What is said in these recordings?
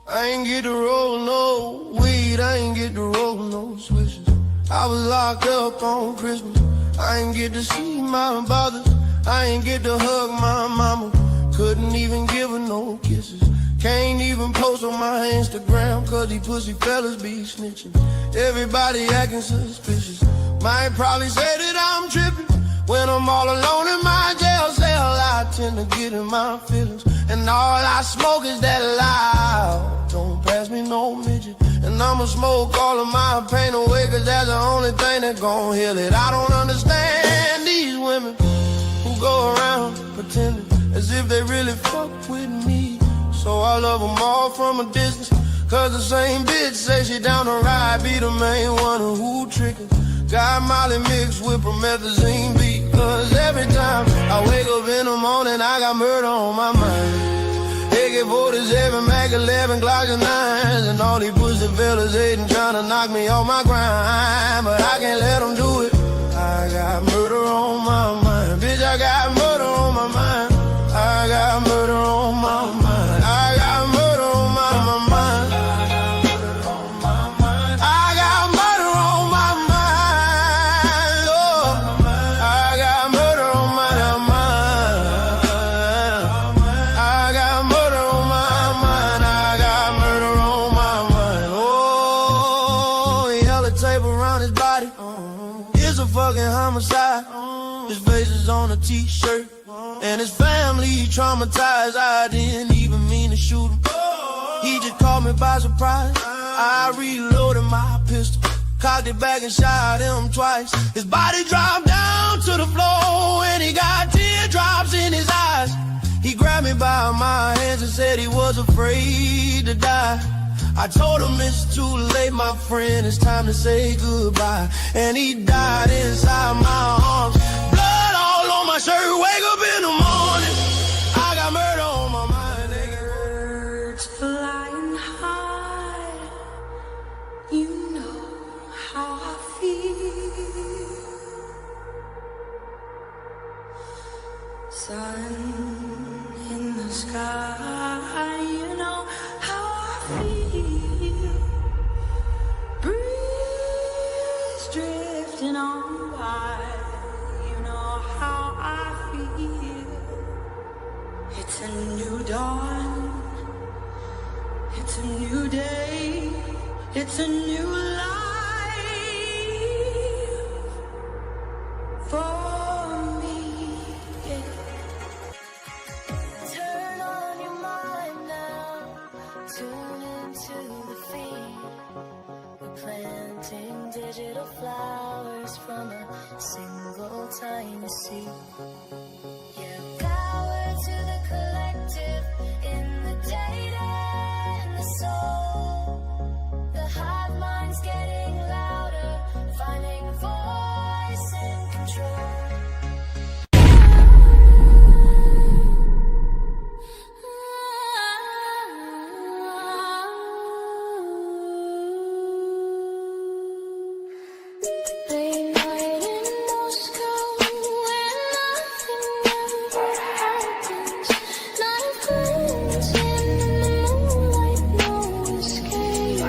I ain't get to roll no weed, I ain't get to roll no switches. I was locked up on Christmas. I ain't get to see my brothers. I ain't get to hug my mama. Couldn't even give her no kisses. Can't even post on my Instagram, cause these pussy fellas be snitching. Everybody acting suspicious. Might probably say that I'm tripping when I'm all alone in my jail cell. I tend to get in my feelings, and all I smoke is that loud. Don't pass me no midget, and I'ma smoke all of my pain away, cause that's the only thing that gon' heal it. I don't understand these women who go around pretending as if they really fuck with me. So I love them all from a distance, cause the same bitch say she down the ride, be the main one who trickin'. Got Molly mixed with promethazine because every time I wake up in the morning, I got murder on my mind. AK-47, Mac 11, Glocks and 9s, and all these pussy fellas hating, trying to knock me off my grind, but I can't let them do it. I got murder on my mind, bitch, I got murder on my mind. I got murder on my mind. I got murder on my mind. I got murder on my mind. Oh, I got murder on my mind. I got murder on my mind. I got murder on my mind. Oh, yellow tape around his body. It's a fucking homicide. His face is on a t-shirt, and his family traumatized. I didn't even mean to shoot him. He just caught me by surprise. I reloaded my pistol, cocked it back and shot him twice. His body dropped down to the floor, and he got teardrops in his eyes. He grabbed me by my hands and said he was afraid to die. I told him it's too late, my friend, it's time to say goodbye. And he died inside my arms, blood all on my shirt. Wake up in the morning, I got murder on my mind. Birds flying high, you know how I feel. Sun in the sky, you know how I feel. Breeze drifting on by, you know how I feel. It's a new dawn, it's a new day, it's a new life for me, yeah. Turn on your mind now, tune into the feed. We're planting digital flowers from a single tiny seed. Yeah, power to the collective in the data and the soul. The hive mind's getting louder, finding voice and control. Late night in Moscow, where nothing ever happens. Not a glimpse in the moonlight, no escape.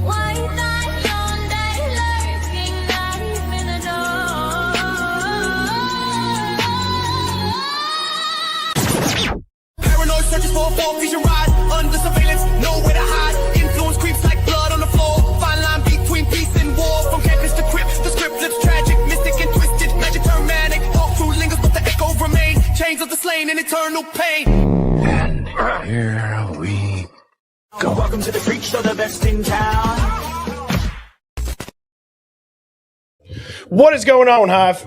White night, long day, lurking, knife in the door. Paranoid searches for a full vision ride. Under surveillance, nowhere to hide. Influence creeps like blood on the floor. Fine line between peace and war. From campus to crypt, the script lips tragic. Mystic and twisted, magic turn manic. Walk through lingers, but the echo remain. Chains of the slain and eternal pain. And here we go. Welcome to the freak show, the best in town. What is going on, Hive?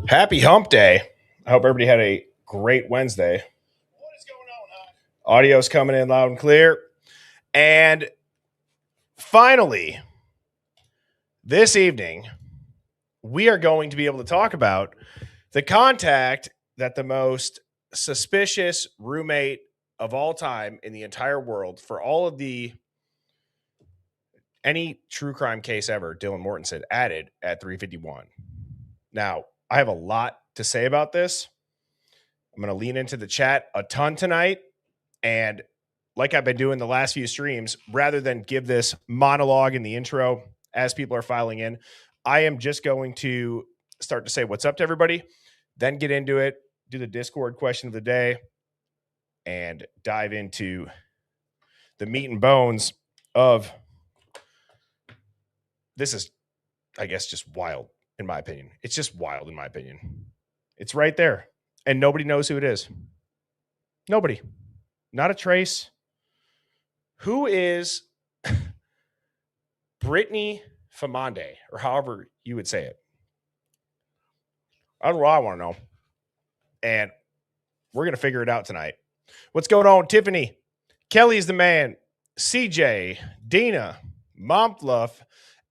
Happy Hump Day. I hope everybody had a great Wednesday. Audio's coming in loud and clear. And finally, this evening, we are going to be able to talk about the contact that the most suspicious roommate of all time in the entire world, for all of the any true crime case ever, Dylan Mortensen added at 351. Now, I have a lot to say about this. I'm going to lean into the chat a ton tonight. And like I've been doing the last few streams, rather than give this monologue in the intro as people are filing in, I am just going to start to say what's up to everybody, then get into it, do the Discord question of the day, and dive into the meat and bones of this. Is, I guess, just wild, in my opinion. It's just wild, in my opinion. It's right there, and nobody knows who it is. Nobody. Not a trace. Who is Brittany Famande, or however you would say it? I don't know what I want to know. And we're going to figure it out tonight. What's going on, Tiffany? Kelly's the man. CJ, Dina, Mom Fluff,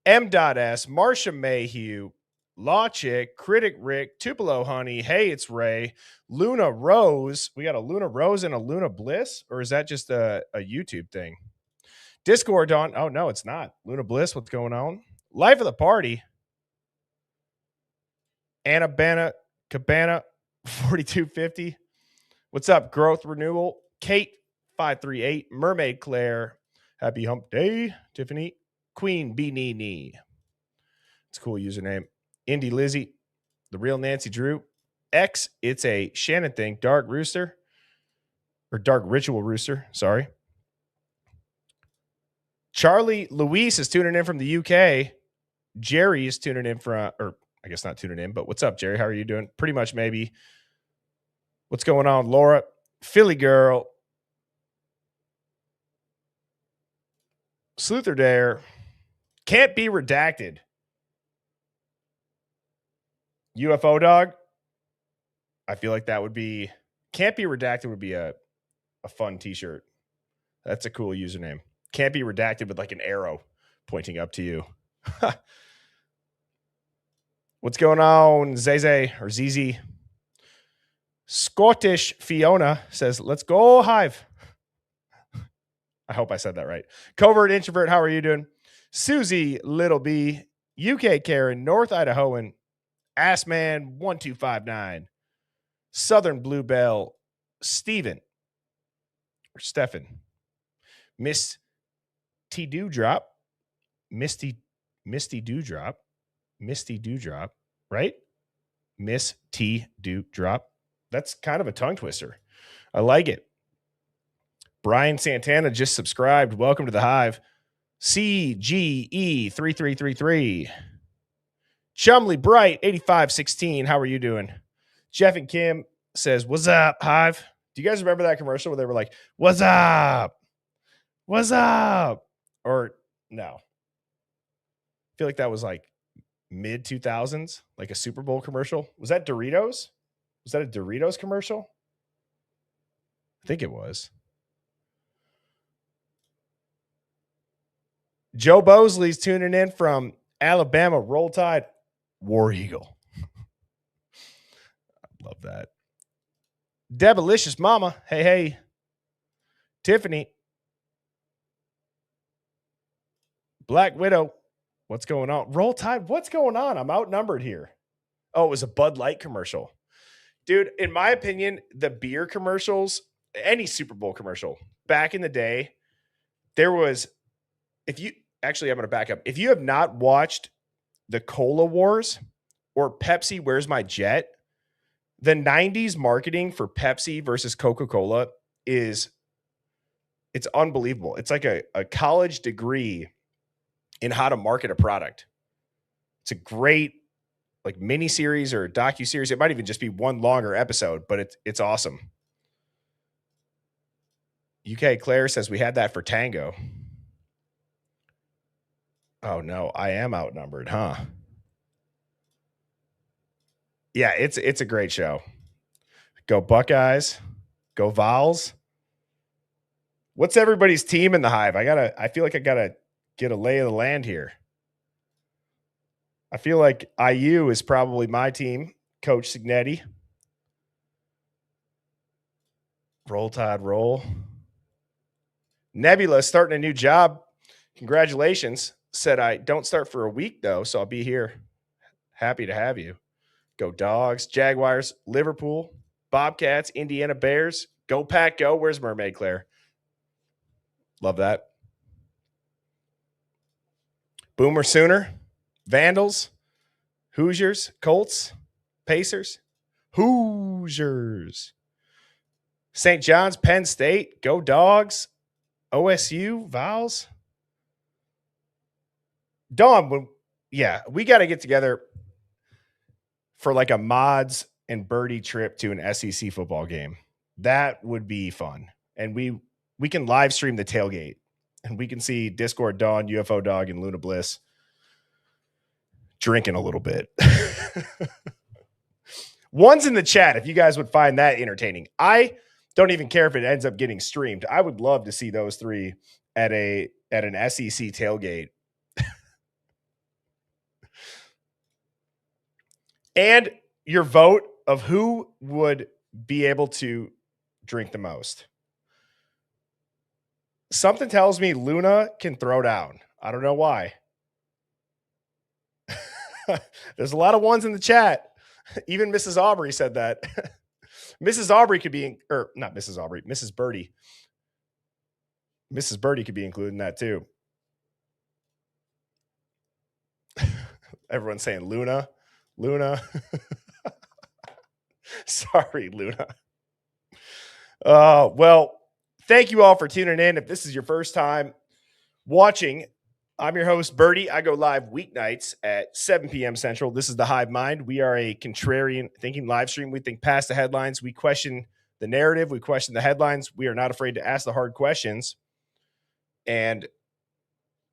M.S, Marsha Mayhew, Law Chick, Critic Rick, Tupelo Honey, Hey, it's Ray, Luna Rose. We got a Luna Rose and a Luna Bliss, or is that just a YouTube thing? Discord on. Oh, no, it's not. Luna Bliss, what's going on? Life of the Party. Anna Banna Cabana 4250. What's up? Growth Renewal. Kate 538. Mermaid Claire. Happy Hump Day. Tiffany. Queen Beanie. It's a cool username. Indy Lizzie. The Real Nancy Drew. X. It's a Shannon thing. Dark Rooster. Or Dark Ritual Rooster. Sorry. Charlie Luis is tuning in from the UK. Jerry is tuning in from, or I guess not tuning in, but what's up, Jerry? How are you doing? Pretty much, maybe. What's going on, Laura? Philly Girl. Sleuther Dare. Can't be redacted. UFO Dog. I feel like that would be, can't be redacted would be a fun t-shirt. That's a cool username. Can't be redacted with like an arrow pointing up to you. What's going on, Zeze or ZZ? Scottish Fiona says, let's go, Hive. I hope I said that right. Covert Introvert, how are you doing? Susie Little B, UK Karen, North Idahoan, Assman 1259, Southern Bluebell, Steven, or Stefan, Miss T Dewdrop, Misty Dewdrop, right? Miss T Dewdrop. That's kind of a tongue twister. I like it. Brian Santana just subscribed. Welcome to the Hive. CGE3333. Chumley Bright 8516. How are you doing? Jeff and Kim says, what's up, Hive? Do you guys remember that commercial where they were like, what's up? What's up? Or no. I feel like that was like mid 2000s, like a Super Bowl commercial. Was that Doritos? Was that a Doritos commercial? I think it was. Joe Bosley's tuning in from Alabama. Roll Tide. War Eagle. I love that. Debilicious Mama. Hey, hey. Tiffany. Black Widow. What's going on? Roll Tide. What's going on? I'm outnumbered here. Oh, it was a Bud Light commercial. Dude, in my opinion, the beer commercials, any Super Bowl commercial, back in the day, there was, I'm going to back up. If you have not watched the Cola Wars or Pepsi, Where's My Jet? The 90s marketing for Pepsi versus Coca-Cola it's unbelievable. It's like a college degree in how to market a product. It's a great like mini series or docu-series. It might even just be one longer episode, but it's awesome. UK Claire says we had that for Tango. Oh no, I am outnumbered, huh? Yeah, it's a great show. Go Buckeyes, go Vols. What's everybody's team in the Hive? I feel like I gotta get a lay of the land here. I feel like IU is probably my team. Coach Signetti. Roll Tide, roll. Nebula starting a new job. Congratulations. Said I don't start for a week, though, so I'll be here. Happy to have you. Go Dogs. Jaguars. Liverpool. Bobcats, Indiana Bears. Go Pack, go. Where's Mermaid Claire? Love that. Boomer Sooner, Vandals, Hoosiers, Colts, Pacers, Hoosiers. St. John's, Penn State, go Dogs, OSU, Vols. Dawn, we got to get together for like a mods and birdie trip to an SEC football game. That would be fun. And we can live stream the tailgate and we can see Discord Dawn, UFO Dog, and Luna Bliss drinking a little bit. One's in the chat if you guys would find that entertaining. I don't even care if it ends up getting streamed. I would love to see those three at an SEC tailgate. And your vote of who would be able to drink the most. Something tells me Luna can throw down. I don't know why. There's a lot of ones in the chat. Even Mrs. Aubrey said that. Mrs. Aubrey could be, or not Mrs. Aubrey, Mrs. Birdie. Mrs. Birdie could be included in that too. Everyone's saying Luna. Sorry, Luna. Well, thank you all for tuning in. If this is your first time watching, I'm your host, Birdie. I go live weeknights at 7 p.m. Central. This is the Hive Mind. We are a contrarian thinking live stream. We think past the headlines. We question the narrative. We question the headlines. We are not afraid to ask the hard questions. And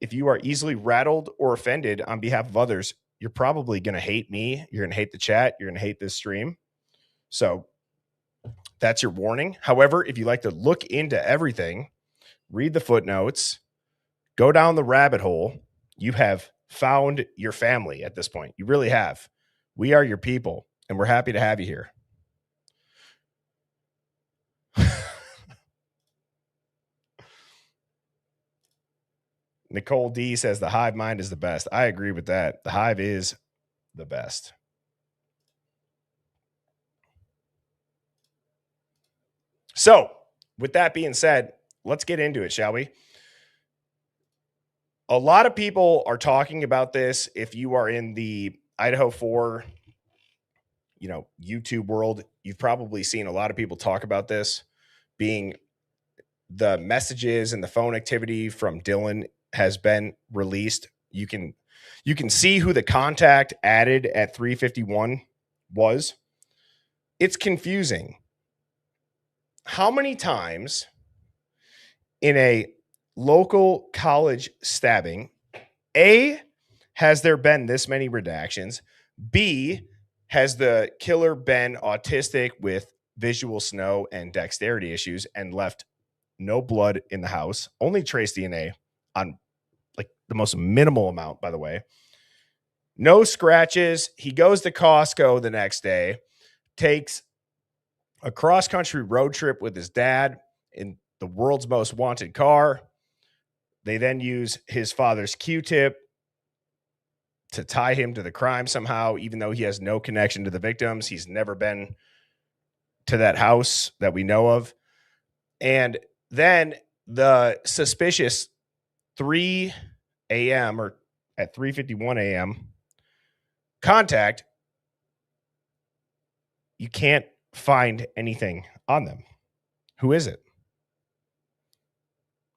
if you are easily rattled or offended on behalf of others, you're probably going to hate me. You're going to hate the chat. You're going to hate this stream. So that's your warning. However, if you like to look into everything, read the footnotes, go down the rabbit hole, you have found your family at this point. You really have. We are your people, and we're happy to have you here. Nicole D says the Hive Mind is the best. I agree with that. The Hive is the best. So, with that being said, let's get into it, shall we? A lot of people are talking about this. If you are in the Idaho 4, YouTube world, you've probably seen a lot of people talk about this being the messages and the phone activity from Dylan has been released. You can see who the contact added at 351 was. It's confusing. How many times in a local college stabbing, A, has there been this many redactions? B, has the killer been autistic with visual snow and dexterity issues and left no blood in the house? Only trace DNA on like the most minimal amount, by the way. No scratches. He goes to Costco the next day, takes a cross-country road trip with his dad in the world's most wanted car. They then use his father's Q-tip to tie him to the crime somehow, even though he has no connection to the victims. He's never been to that house that we know of. And then the suspicious 3 a.m. or at 3:51 a.m. contact, you can't find anything on them. Who is it?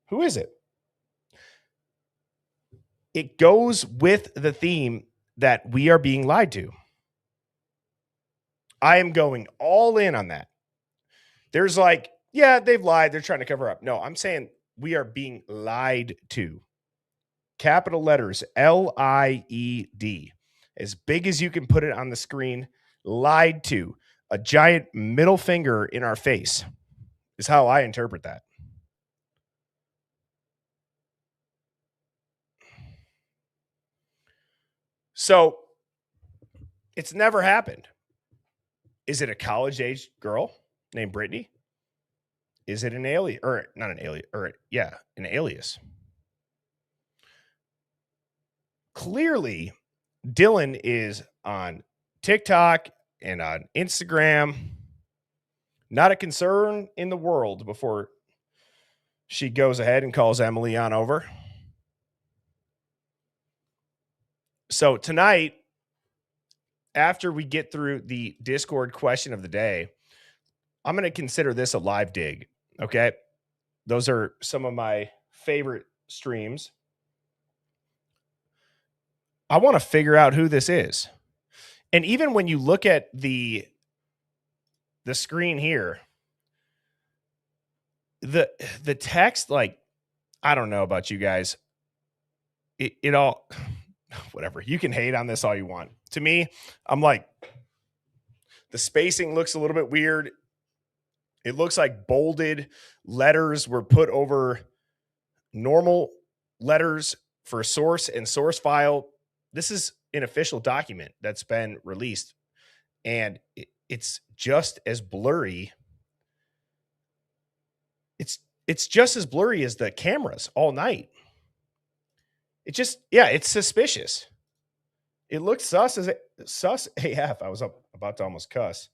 Who is it? It goes with the theme that we are being lied to. I am going all in on that. There's like, yeah, they've lied. They're trying to cover up. No, I'm saying we are being lied to. Capital letters, L-I-E-D. As big as you can put it on the screen, lied to. A giant middle finger in our face is how I interpret that. So it's never happened. Is it a college-age girl named Brittany? Is it an alien? Or not an alien, or yeah, an alias. Clearly, Dylan is on TikTok and on Instagram Not a concern in the world before she goes ahead and calls Emily on over. So tonight, after we get through the Discord question of the day, I'm going to consider this a live dig. Okay. Those are some of my favorite streams. I want to figure out who this is. And even when you look at the screen here, the text, like, I don't know about you guys. It all, whatever. You can hate on this all you want. To me, I'm like, the spacing looks a little bit weird. It looks like bolded letters were put over normal letters for source and source file. This is an official document that's been released, and it's just as blurry. It's just as blurry as the cameras all night. It's suspicious. It looks sus AF. I was about to almost cuss,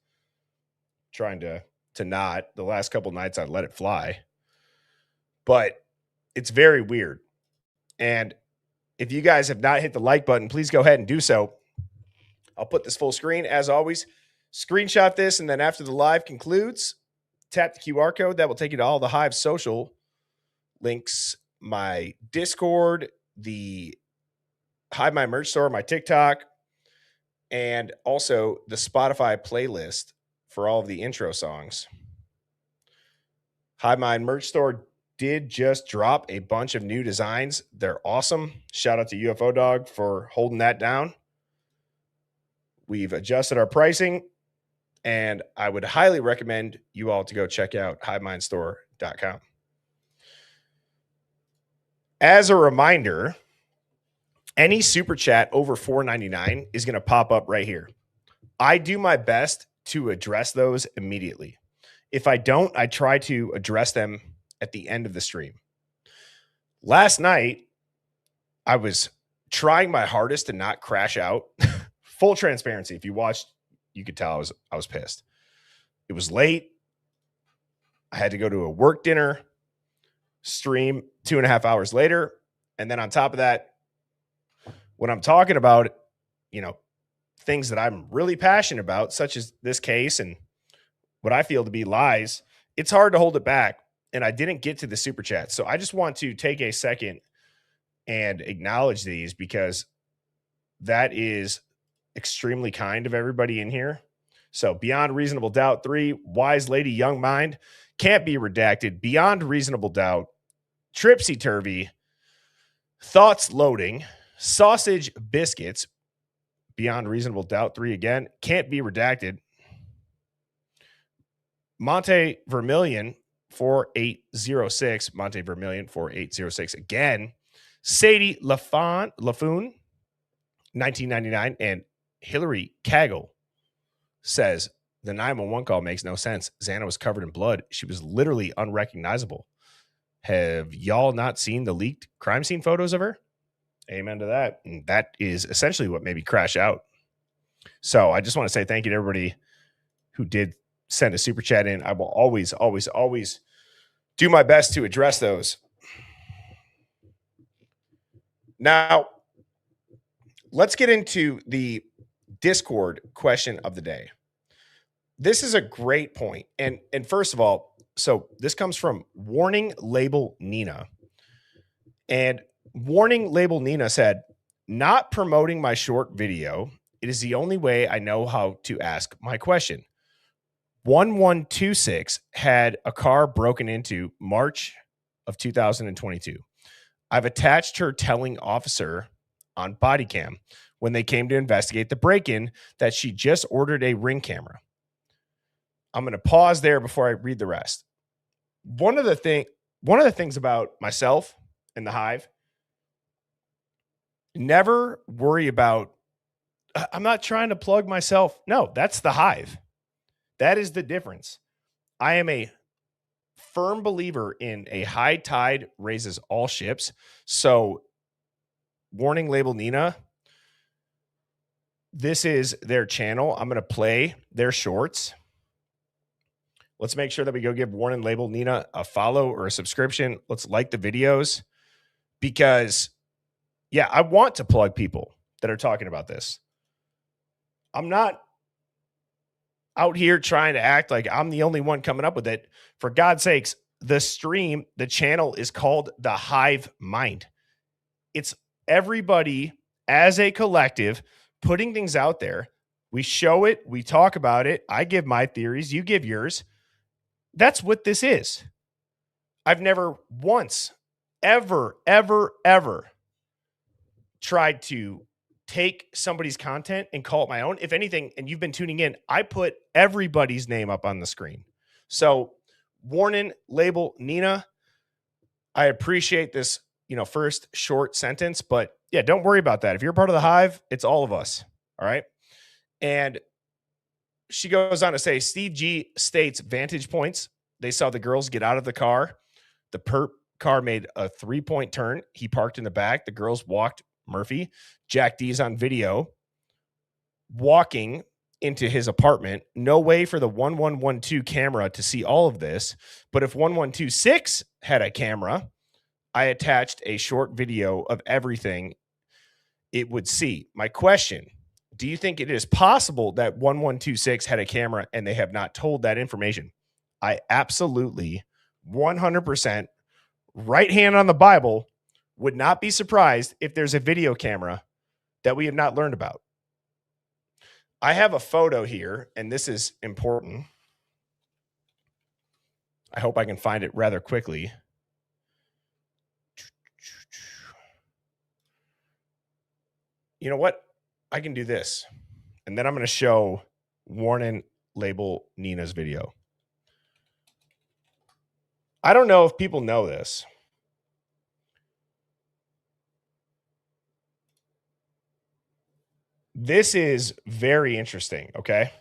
trying to not. The last couple nights I let it fly, but it's very weird. And if you guys have not hit the like button, please go ahead and do so. I'll put this full screen as always. Screenshot this, and then after the live concludes, tap the QR code. That will take you to all the Hive social links, my Discord, the Hive My Merch Store, my TikTok, and also the Spotify playlist for all of the intro songs. Hive My Merch Store did just drop a bunch of new designs. They're awesome. Shout out to UFO Dog for holding that down. We've adjusted our pricing, and I would highly recommend you all to go check out hivemindstore.com. As a reminder, any super chat over $4.99 is going to pop up right here. I do my best to address those immediately. If I don't, I try to address them at the end of the stream. Last night, I was trying my hardest to not crash out. Full transparency. If you watched, you could tell I was pissed. It was late. I had to go to a work dinner, stream 2.5 hours later. And then on top of that, when I'm talking about, things that I'm really passionate about, such as this case and what I feel to be lies, it's hard to hold it back. And I didn't get to the super chat. So I just want to take a second and acknowledge these, because that is extremely kind of everybody in here. So Beyond Reasonable Doubt 3, Wise Lady Young Mind, Can't Be Redacted, Beyond Reasonable Doubt, Tripsy Turvy, Thoughts Loading, Sausage Biscuits, Beyond Reasonable Doubt 3 again, Can't Be Redacted, Monte Vermilion 4806, Monte Vermilion 4806 again, Sadie Lafone 1999, and Hillary Kaggle says the 911 call makes no sense. Xana was covered in blood. She was literally unrecognizable. Have y'all not seen the leaked crime scene photos of her? Amen to that. And that is essentially what made me crash out. So I just want to say thank you to everybody who did send a super chat in. I will always, always, always do my best to address those. Now, let's get into the Discord question of the day. This is a great point. And first of all, so this comes from Warning Label Nina. And Warning Label Nina said, not promoting my short video. It is the only way I know how to ask my question. 1126 had a car broken into March of 2022. I've attached her telling officer on body cam when they came to investigate the break-in that she just ordered a Ring camera. I'm going to pause there before I read the rest. One of the things about myself and the Hive, never worry about, I'm not trying to plug myself. No, that's the Hive. That is the difference. I am a firm believer in a high tide raises all ships. So Warning Label Nina, this is their channel. I'm going to play their shorts. Let's make sure that we go give Warren and Label Nina a follow or a subscription. Let's like the videos because, yeah, I want to plug people that are talking about this. I'm not out here trying to act like I'm the only one coming up with it. For God's sakes, the channel is called the Hive Mind. It's everybody as a collective putting things out there. We show it, we talk about it. I give my theories, you give yours. That's what this is. I've never once, ever tried to take somebody's content and call it my own. If anything, and you've been tuning in, I put everybody's name up on the screen. So Warren, Label, Nina, I appreciate this, first short sentence, but yeah, don't worry about that. If you're part of the Hive, it's all of us. All right. And she goes on to say, Steve G states vantage points. They saw the girls get out of the car. The perp car made a 3-point turn. He parked in the back. The girls walked Murphy. Jack D's on video walking into his apartment. No way for the 1112 camera to see all of this. But if 1126 had a camera, I attached a short video of everything it would see. My question, do you think it is possible that 1126 had a camera and they have not told that information? I absolutely 100% right hand on the Bible would not be surprised if there's a video camera that we have not learned about. I have a photo here, and this is important. I hope I can find it rather quickly. You know what? I can do this. And then I'm going to show Warren, Label, Nina's video. I don't know if people know this. This is very interesting, okay?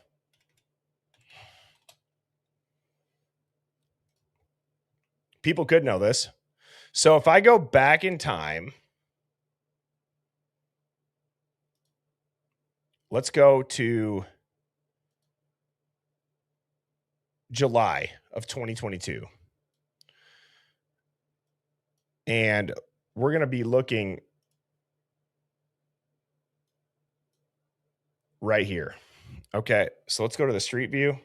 People could know this. So if I go back in time, let's go to July of 2022. And we're going to be looking right here. Okay, so let's go to the street view.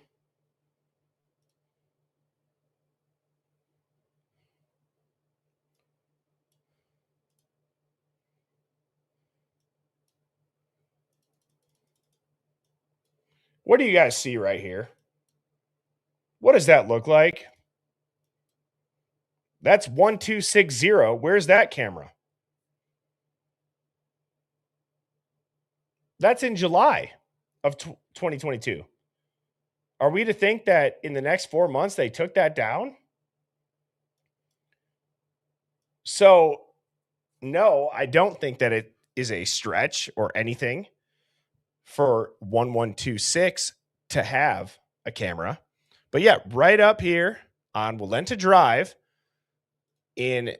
What do you guys see right here? What does that look like? That's 1260. Where's that camera? That's in July of 2022. Are we to think that in the next 4 months they took that down? So, no, I don't think that it is a stretch or anything for 1126 to have a camera. But yeah, right up here on Walenta Drive in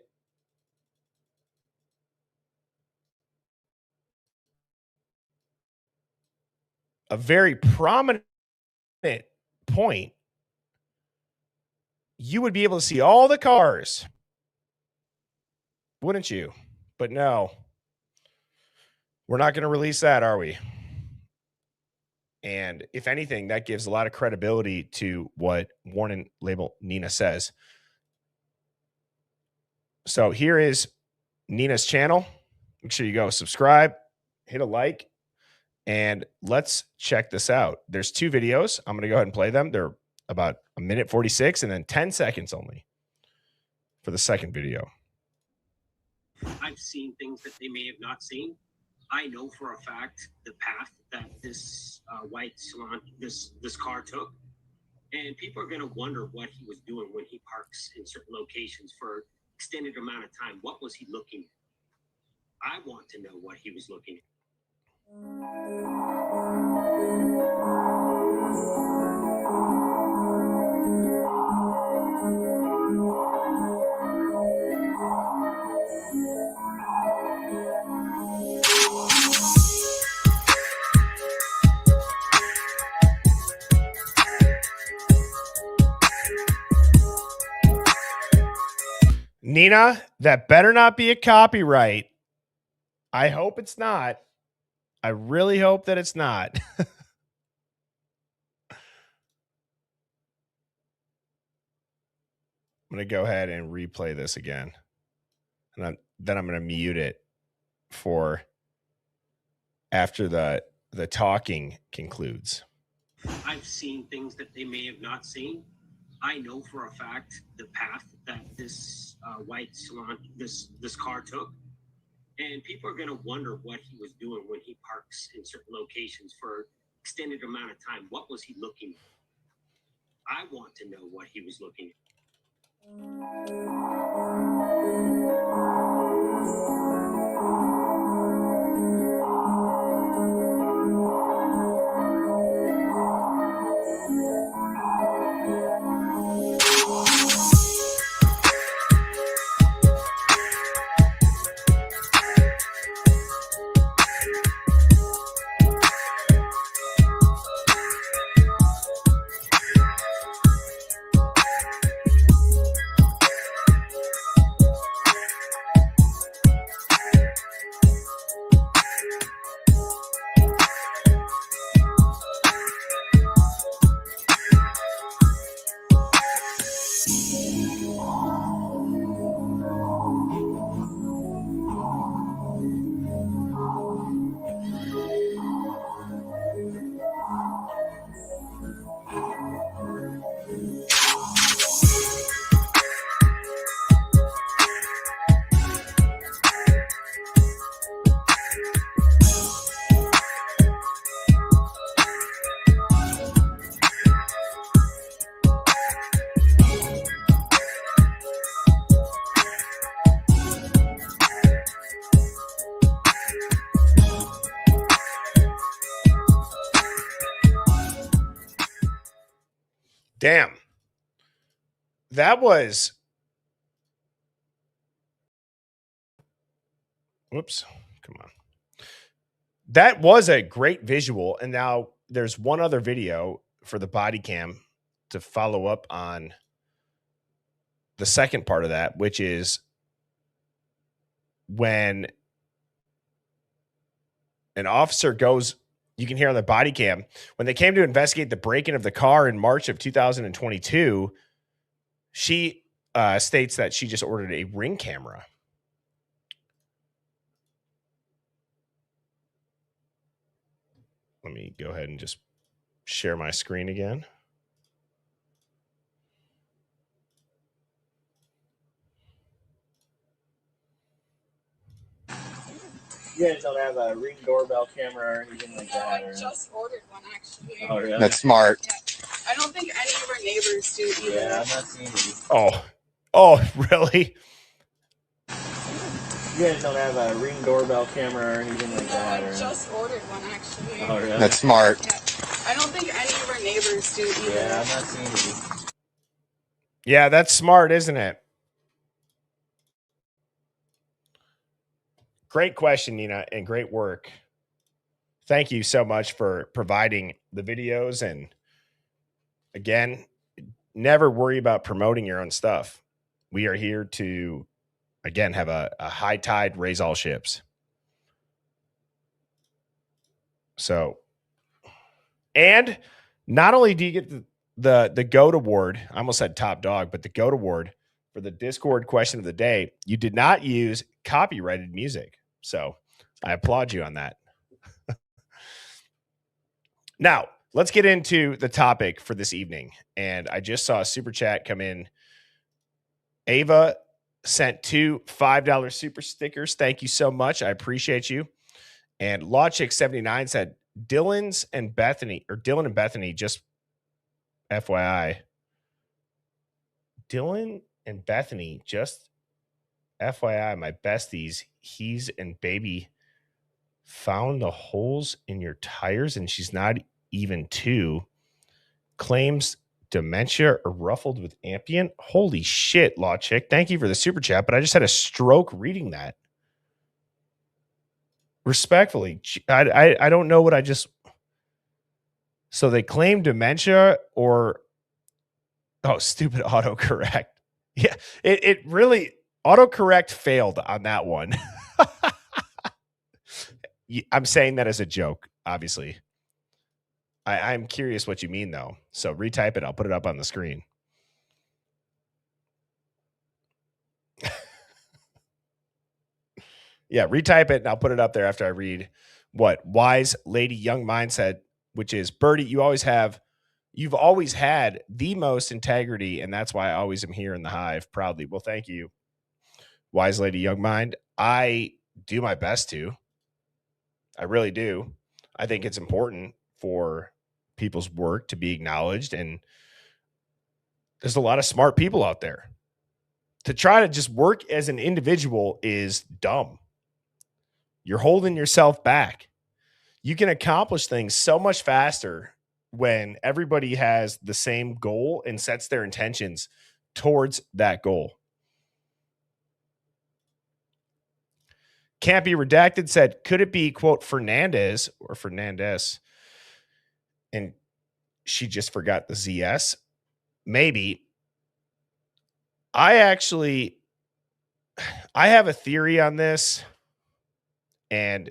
a very prominent point, you would be able to see all the cars, wouldn't you? But no, we're not going to release that, are we? And if anything, that gives a lot of credibility to what Warren, Label, Nina says. So here is Nina's channel. Make sure you go subscribe, hit a like, and let's check this out. There's 2 videos. I'm going to go ahead and play them. They're about 1:46 and then 10 seconds only for the second video. I've seen things that they may have not seen. I know for a fact the path that this white salon, this car took. And people are going to wonder what he was doing when he parks in certain locations for extended amount of time. What was he looking at? I want to know what he was looking at. Nina, that better not be a copyright. I hope it's not. I really hope that it's not. I'm going to go ahead and replay this again. And then I'm going to mute it for after the talking concludes. I've seen things that they may have not seen. I know for a fact the path that this white salon, this car took. And people are going to wonder what he was doing when he parks in certain locations for extended amount of time. What was he looking at? I want to know what he was looking at. Damn. That was. Whoops. Come on. That was a great visual. And now there's one other video for the body cam to follow up on the second part of that, which is when an officer goes, you can hear on the body cam, when they came to investigate the break-in of the car in March of 2022, she states that she just ordered a Ring camera. Let me go ahead and just share my screen again. You guys don't have a Ring doorbell camera or anything like that? I just ordered one, actually. Oh, really? That's smart. Yeah. I don't think any of our neighbors do either. Yeah, I'm not seeing these. Oh, really? You guys don't have a Ring doorbell camera or anything like that? I just ordered one, actually. Oh, really? That's smart. Yeah. I don't think any of our neighbors do either. Yeah, I'm not seeing these. Yeah, that's smart, isn't it? Great question, Nina, and great work. Thank you so much for providing the videos. And again, never worry about promoting your own stuff. We are here to, again, have a high tide, raise all ships. So, and not only do you get the GOAT award, I almost said top dog, but the GOAT award for the Discord question of the day, you did not use copyrighted music. So I applaud you on that. Now, let's get into the topic for this evening. And I just saw a super chat come in. Ava sent 2 $5 super stickers. Thank you so much. I appreciate you. And Lawchick79 said, Dylan and Bethany, just FYI. Dylan and Bethany, just FYI, my besties, he's and baby found the holes in your tires and she's not even 2. Claims dementia or ruffled with Ambien. Holy shit, Law Chick. Thank you for the super chat, but I just had a stroke reading that. Respectfully, I don't know what I just. So they claim dementia or. Oh, stupid autocorrect. Yeah, it really. Autocorrect failed on that one. I'm saying that as a joke, obviously. I'm curious what you mean, though. So retype it. I'll put it up on the screen. Yeah, retype it, and I'll put it up there after I read what Wise Lady Young Mind said, which is, Birdie, you've always had the most integrity, and that's why I always am here in the Hive proudly. Well, thank you, Wise Lady Young Mind. I do my best to. I really do. I think it's important for people's work to be acknowledged, and there's a lot of smart people out there. To try to just work as an individual is dumb. You're holding yourself back. You can accomplish things so much faster when everybody has the same goal and sets their intentions towards that goal. Can't Be Redacted said, could it be, quote, Fernandez or Fernandez? And she just forgot the ZS. Maybe. I have a theory on this, and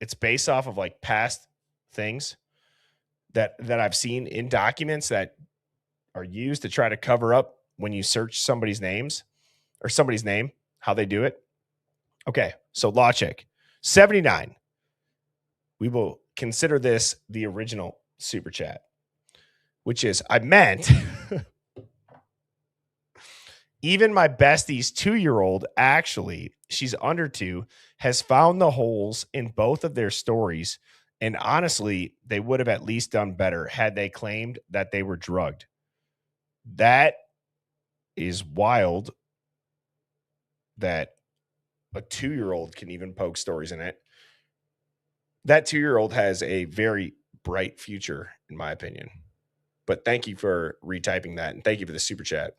it's based off of like past things that I've seen in documents that are used to try to cover up when you search somebody's names or somebody's name, how they do it. Okay, so law check 79. We will consider this the original super chat, which is, I meant even my bestie's 2-year-old, actually, she's under 2, has found the holes in both of their stories. And honestly, they would have at least done better had they claimed that they were drugged. That is wild that a 2-year-old can even poke stories in it. That 2-year-old has a very bright future, in my opinion. But thank you for retyping that, and thank you for the super chat.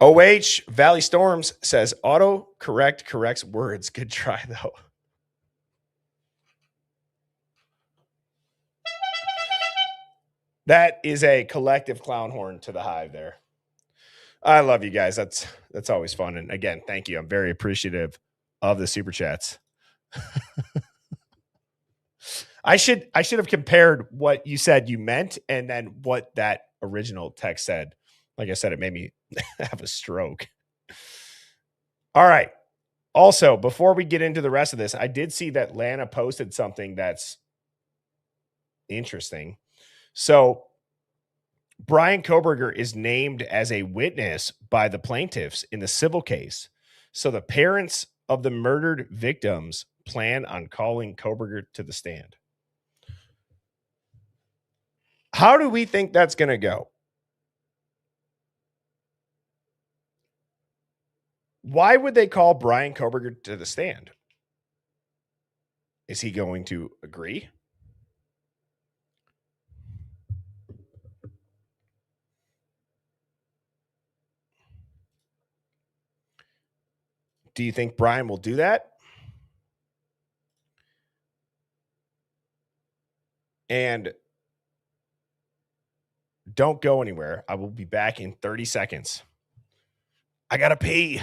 OH Valley Storms says, autocorrect corrects words. Good try, though. That is a collective clown horn to the Hive there. I love you guys. That's always fun. And again, thank you. I'm very appreciative of the super chats. I should have compared what you said you meant and then what that original text said. Like I said, it made me have a stroke. All right. Also, before we get into the rest of this, I did see that Lana posted something that's interesting. So Brian Koberger is named as a witness by the plaintiffs in the civil case. So the parents of the murdered victims plan on calling Koberger to the stand. How do we think that's going to go? Why would they call Brian Koberger to the stand? Is he going to agree? Do you think Brian will do that? And don't go anywhere. I will be back in 30 seconds. I got to pee.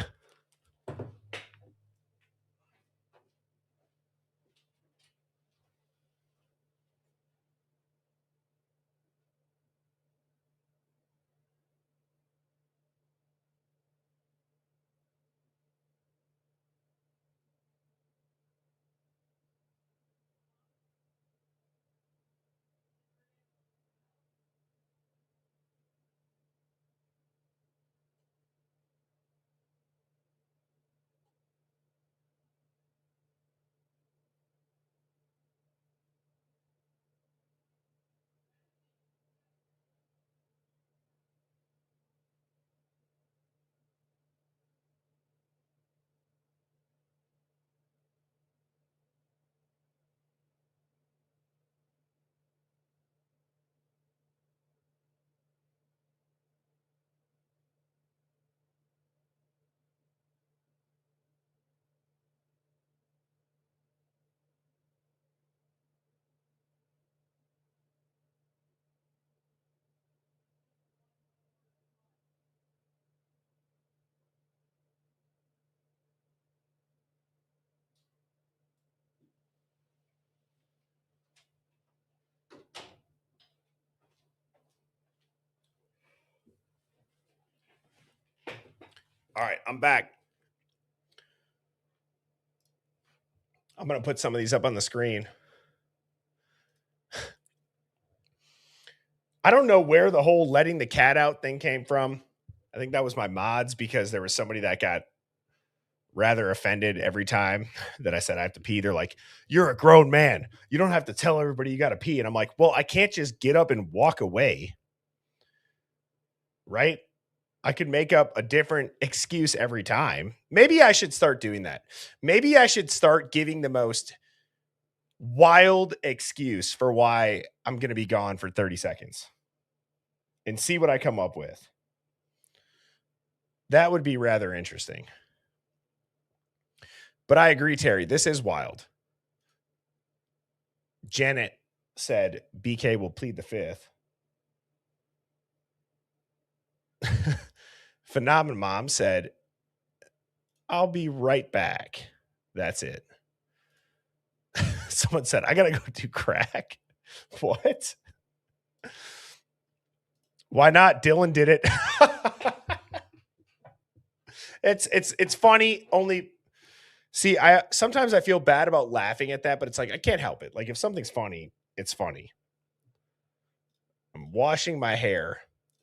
All right, I'm back. I'm going to put some of these up on the screen. I don't know where the whole letting the cat out thing came from. I think that was my mods because there was somebody that got rather offended every time that I said I have to pee. They're like, you're a grown man. You don't have to tell everybody you got to pee. And I'm like, well, I can't just get up and walk away. Right? I could make up a different excuse every time. Maybe I should start doing that. Maybe I should start giving the most wild excuse for why I'm going to be gone for 30 seconds and see what I come up with. That would be rather interesting. But I agree, Terry. This is wild. Janet said BK will plead the fifth. Phenomenon Mom said, I'll be right back. That's it. Someone said, I got to go do crack. What? Why not? Dylan did it. It's funny. Only see, sometimes I feel bad about laughing at that, but it's like I can't help it. Like if something's funny, it's funny. I'm washing my hair.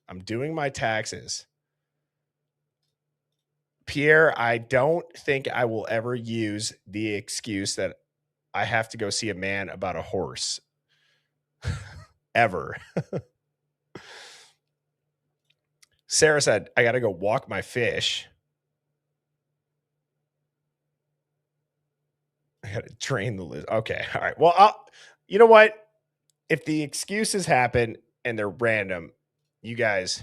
I'm doing my taxes. Pierre, I don't think I will ever use the excuse that I have to go see a man about a horse. Ever. Sarah said, I got to go walk my fish. I got to train the lizard. Okay. All right. Well, you know what? If the excuses happen and they're random, you guys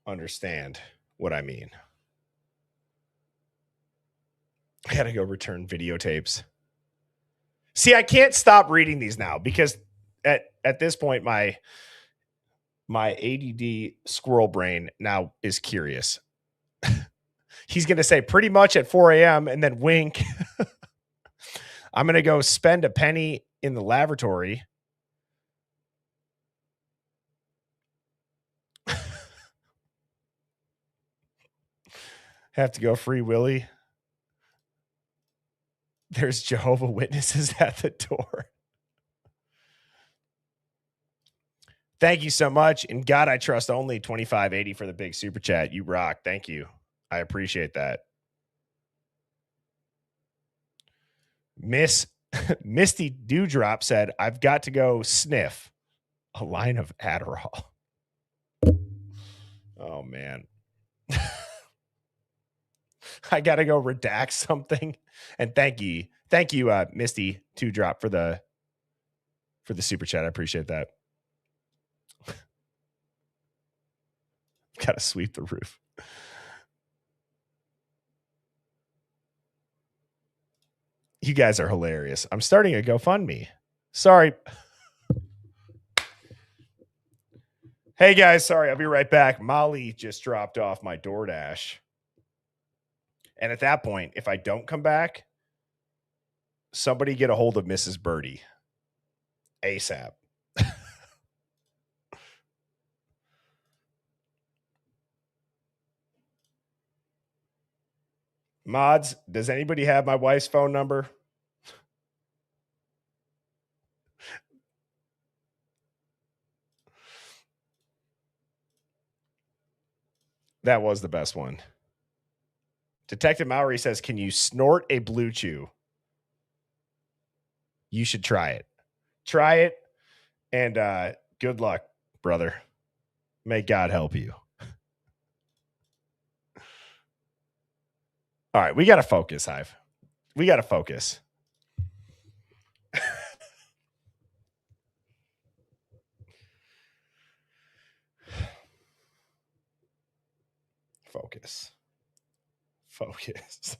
understand what I mean. I got to go return videotapes. See, I can't stop reading these now because at this point, my ADD squirrel brain now is curious. He's going to say pretty much at 4 a.m. and then wink. I'm going to go spend a penny in the lavatory. Have to go Free Willy. There's Jehovah's Witnesses at the door. Thank you so much. In God I trust only. 2580 for the big super chat. You rock. Thank you. I appreciate that. Misty Dewdrop said, I've got to go sniff a line of Adderall. Oh, man. I got to go redact something. And thank you, Misty Dewdrop for the super chat. I appreciate that. Got to sweep the roof. You guys are hilarious. I'm starting a GoFundMe. Sorry. Hey guys, sorry. I'll be right back. Molly just dropped off my DoorDash. And at that point, if I don't come back, somebody get a hold of Mrs. Birdie ASAP. Mods, does anybody have my wife's phone number? That was the best one. Detective Mowry says, can you snort a Blue Chew? You should try it. Try it. And good luck, brother. May God help you. All right, we got to focus, Hive. We got to focus. Focus. Focus.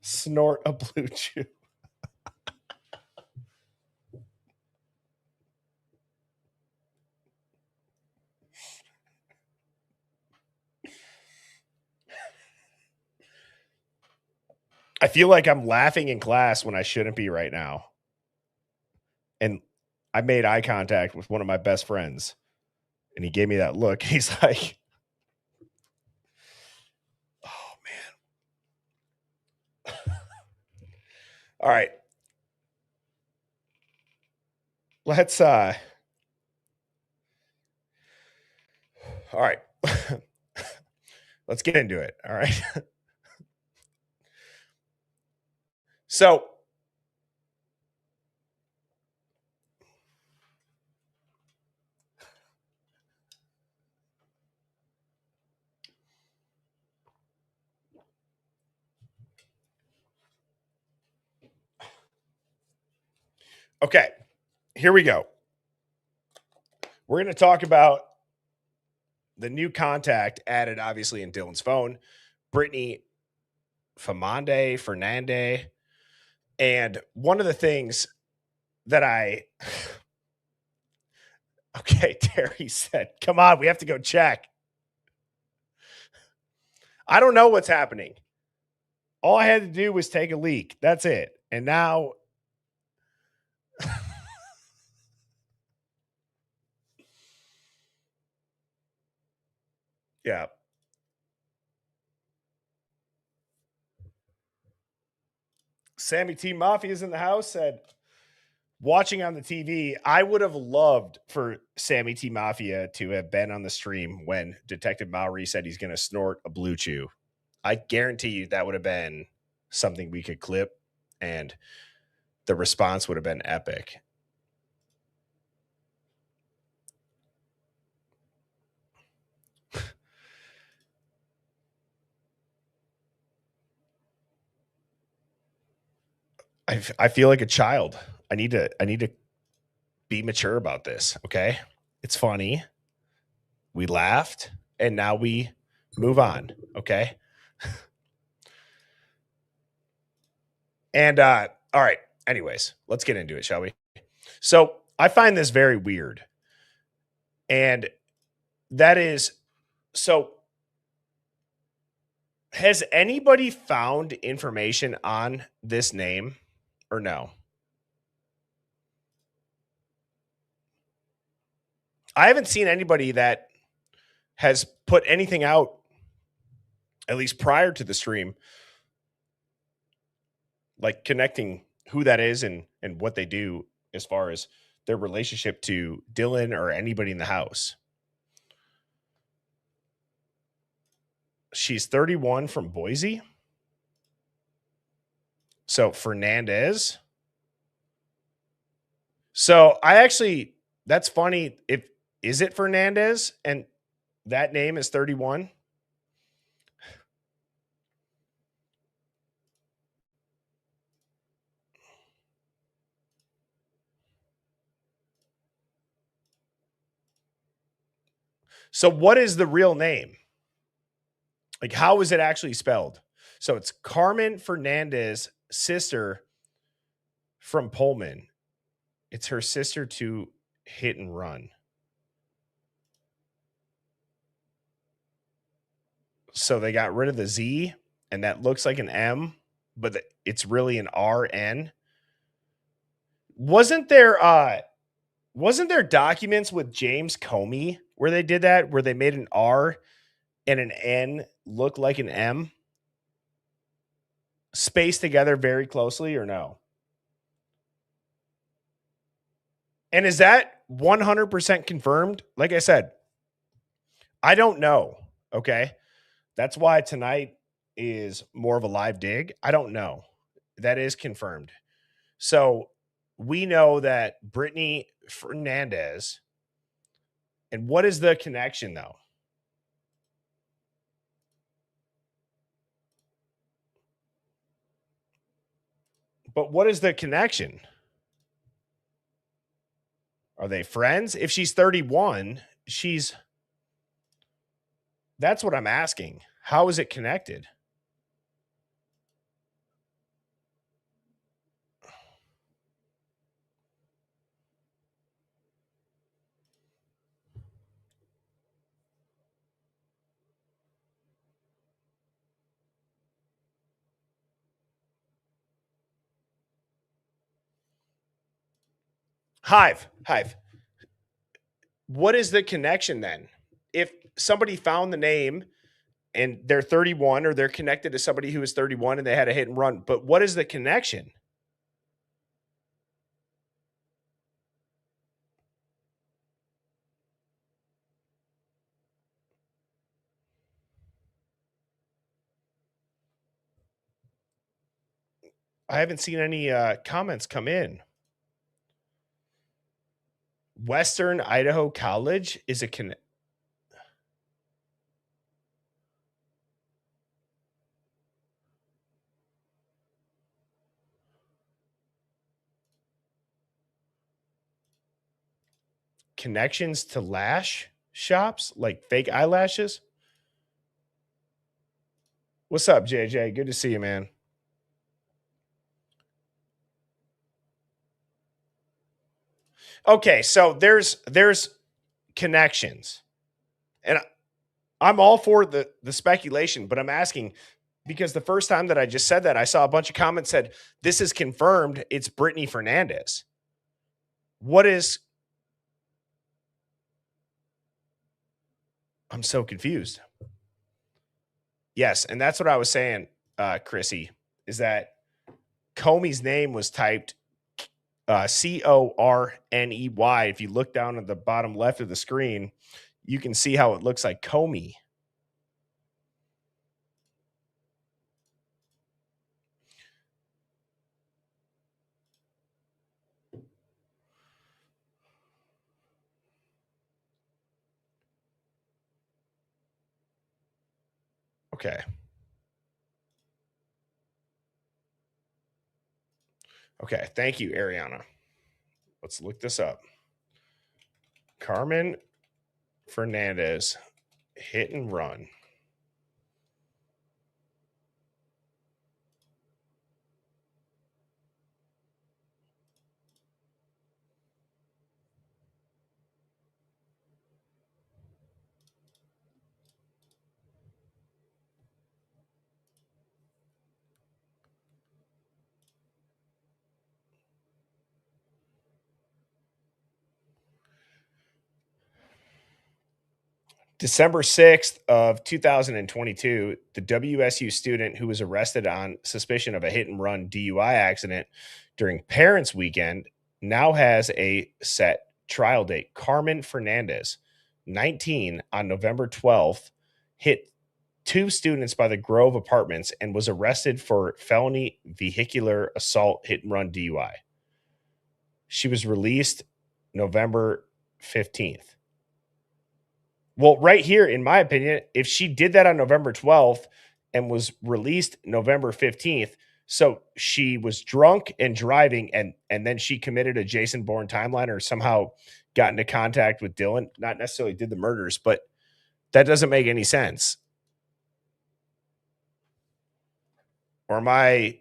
Snort a Blue Chew. I feel like I'm laughing in class when I shouldn't be right now. And I made eye contact with one of my best friends, and he gave me that look. He's like, oh, man. All right. Let's, all right. Let's get into it. All right. So, okay, here we go. We're going to talk about the new contact added, obviously, in Dylan's phone, Brittany Fernandez. And one of the things that okay, Terry said, come on, we have to go check. I don't know what's happening. All I had to do was take a leak. That's it. And now, yeah. Sammy T Mafia is in the house, said, watching on the TV, I would have loved for Sammy T Mafia to have been on the stream when Detective Mowry said he's going to snort a blue chew. I guarantee you that would have been something we could clip, and the response would have been epic. I feel like a child. I need to be mature about this. Okay. It's funny. We laughed and now we move on. Okay. And all right. Anyways, let's get into it, shall we? So I find this very weird. And that is, so has anybody found information on this name or no? I haven't seen anybody that has put anything out, at least prior to the stream, like connecting who that is and what they do as far as their relationship to Dylan or anybody in the house. She's 31 from Boise. So Fernandez. So I actually, that's funny. Is it Fernandez and that name is 31? So what is the real name? Like, how is it actually spelled? So it's Carmen Fernandez, sister from Pullman. It's her sister to Hit and Run. So they got rid of the Z, and that looks like an M, but it's really an RN. Wasn't there documents with James Comey where they did that, where they made an R and an N look like an M? Spaced together very closely, or no? And is that 100% confirmed? Like I said, I don't know. Okay. That's why tonight is more of a live dig. I don't know. That is confirmed. So we know that Brittany Fernandez, and what is the connection though? But what is the connection? Are they friends? If she's 31, that's what I'm asking. How is it connected? Hive. What is the connection then? If somebody found the name and they're 31 or they're connected to somebody who is 31 and they had a hit and run, but what is the connection? I haven't seen any comments come in. Western Idaho College is a connections to lash shops, like fake eyelashes. What's up, JJ? Good to see you, man. Okay, so there's connections. And I'm all for the speculation, but I'm asking because the first time that I just said that, I saw a bunch of comments said, this is confirmed. It's Brittany Fernandez. What is... I'm so confused. Yes, and that's what I was saying, Chrissy, is that Comey's name was typed Corney. If you look down at the bottom left of the screen, you can see how it looks like Comey. Okay. Okay. Thank you, Ariana. Let's look this up. Carmen Fernandez, hit and run. December 6th of 2022, the WSU student who was arrested on suspicion of a hit and run DUI accident during Parents' Weekend now has a set trial date. Carmen Fernandez, 19, on November 12th, hit 2 students by the Grove Apartments and was arrested for felony vehicular assault hit and run DUI. She was released November 15th. Well, right here, in my opinion, if she did that on November 12th and was released November 15th, so she was drunk and driving, and then she committed a Jason Bourne timeline or somehow got into contact with Dylan, not necessarily did the murders, but that doesn't make any sense. Or am I...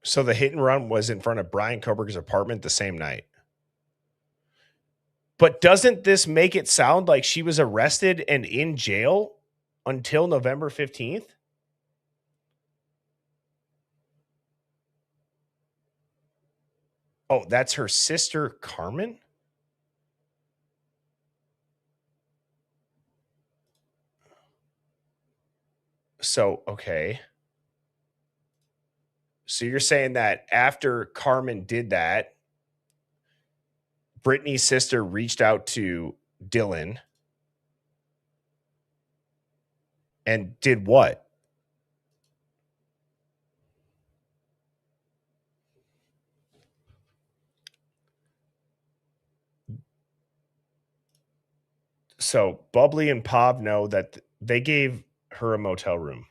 So the hit and run was in front of Brian Koberger's apartment the same night. But doesn't this make it sound like she was arrested and in jail until November 15th? Oh, that's her sister, Carmen? So, okay. So you're saying that after Carmen did that, Brittany's sister reached out to Dylan and did what? So Bubbly and Pav know that they gave her a motel room.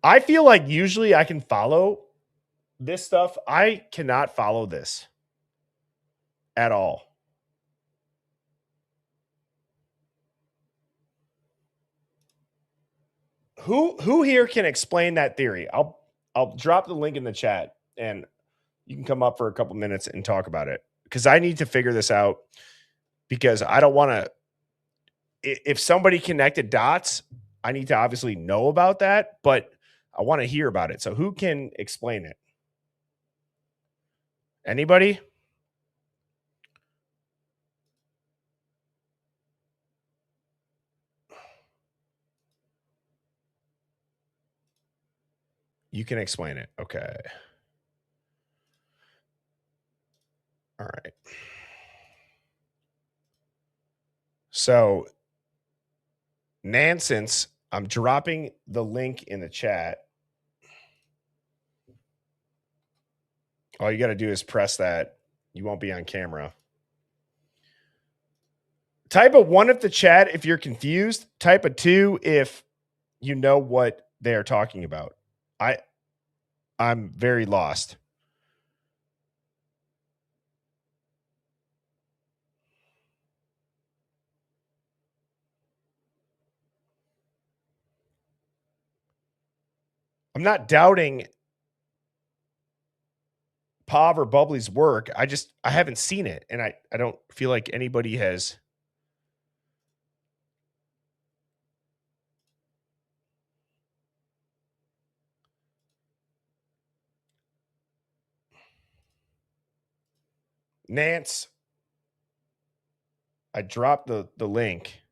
I feel like usually I can follow this stuff. I cannot follow this. at all. Who here can explain that theory? I'll drop the link in the chat and you can come up for a couple minutes and talk about it, because I need to figure this out, because I don't want to. If somebody connected dots, I need to obviously know about that, but I want to hear about it. So who can explain it? Anybody? You can explain it. Okay. All right. So, Nansence, I'm dropping the link in the chat. All you got to do is press that. You won't be on camera. Type a 1 if the chat if you're confused. Type a 2 if you know what they're talking about. I'm very lost. I'm not doubting Pav or Bubbly's work. I haven't seen it, and I don't feel like anybody has. Nance, I dropped the link.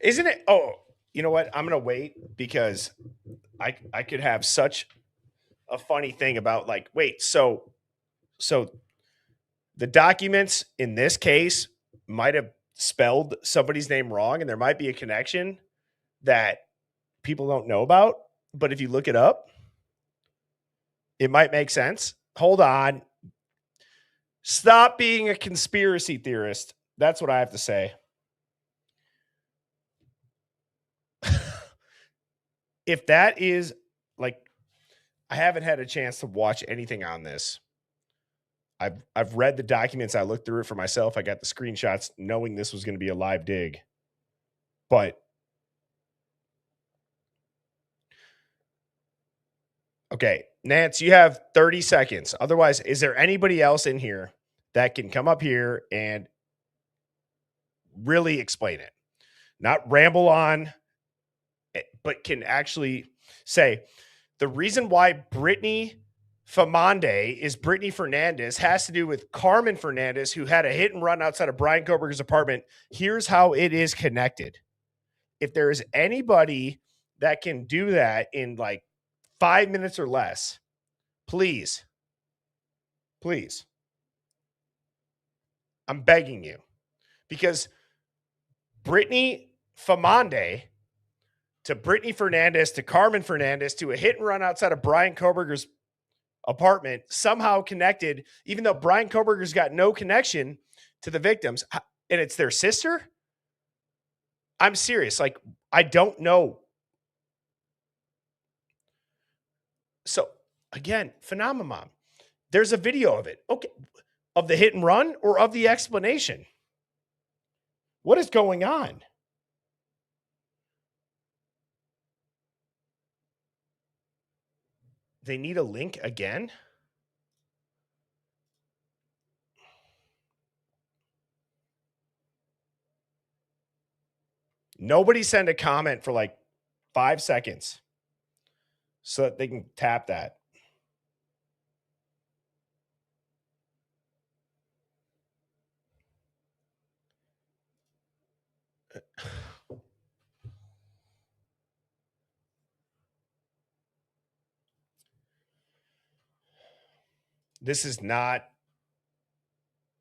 Isn't it? Oh, you know what? I'm gonna wait, because I could have such a funny thing about, like, wait, so the documents in this case might have spelled somebody's name wrong, and there might be a connection that people don't know about. But if you look it up, it might make sense. Hold on. Stop being a conspiracy theorist. That's what I have to say. If that is, like, I haven't had a chance to watch anything on this. I've read the documents. I looked through it for myself. I got the screenshots knowing this was going to be a live dig. But okay, Nance, you have 30 seconds. Otherwise, is there anybody else in here that can come up here and really explain it? Not ramble on, but can actually say the reason why Brittany Famande is Brittany Fernandez has to do with Carmen Fernandez, who had a hit and run outside of Brian Koberger's apartment. Here's how it is connected. If there is anybody that can do that in like 5 minutes or less, please, I'm begging you, because Brittany Famande to Brittany Fernandez to Carmen Fernandez to a hit and run outside of Brian Koberger's apartment, somehow connected, even though Brian Koberger's got no connection to the victims, and it's their sister. I'm serious. Like, I don't know. So again, Phenomenon. There's a video of it. Okay. Of the hit and run or of the explanation? What is going on? They need a link again? Nobody send a comment for like 5 seconds so that they can tap that. This is not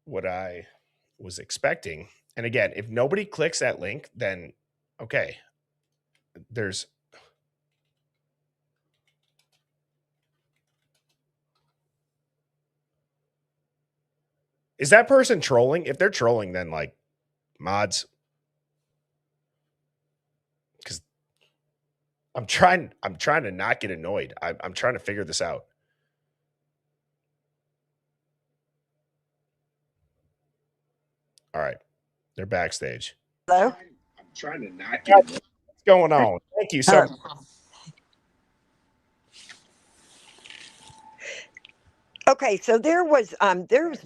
what I was expecting. And again, if nobody clicks that link, then okay. There's Is that person trolling? If they're trolling, then like mods, because I'm trying to not get annoyed. I'm trying to figure this out. All right, they're backstage. Hello? I'm trying to not get annoyed. What's going on? Thank you so much. Okay, so there's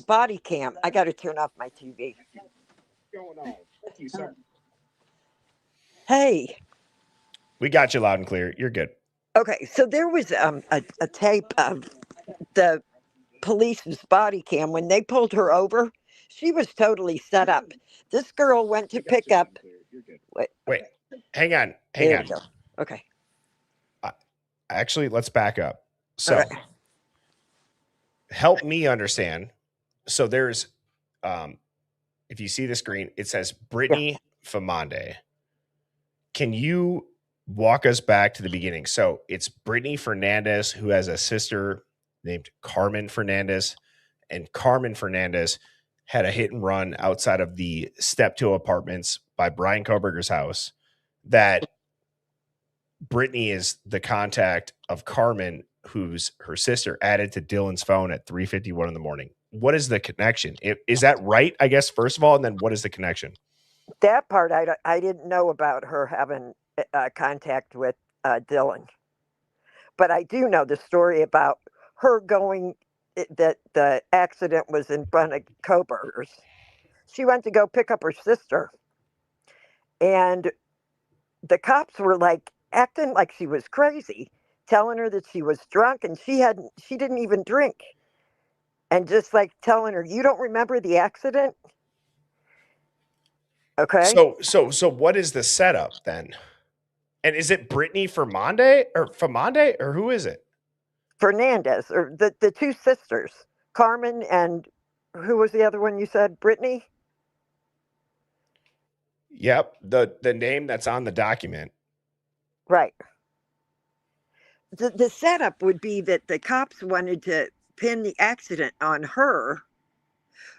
body cam. I got to turn off my TV. What's going on? Thank you so much. Hey, We got you loud and clear. You're good. okay, so there was a tape of the police's body cam when they pulled her over. She was totally set up. This girl went to pick up. Wait, hang on. There we go. Okay. Actually, let's back up. So, All right. help me understand. So there's, if you see the screen, it says Brittany Famonde. Can you walk us back to the beginning? So it's Brittany Fernandez, who has a sister named Carmen Fernandez, and Carmen Fernandez had a hit and run outside of the Step 2 apartments by Brian Koberger's house. That Brittany is the contact of Carmen, who's her sister, added to Dylan's phone at 3:51 in the morning. What is the connection? Is that right? I guess first of all, and then what is the connection? That part I didn't know about her having contact with Dylan, but I do know the story about her going. That the accident was in front of Koberger's. She went to go pick up her sister, and the cops were like acting like she was crazy, telling her that she was drunk, and she didn't even drink, and just like telling her, "You don't remember the accident?" Okay. So what is the setup then? And is it Brittany Famonde or who is it? Fernandez, or the two sisters, Carmen and who was the other one you said? Brittany? Yep, the name that's on the document. Right. The setup would be that the cops wanted to pin the accident on her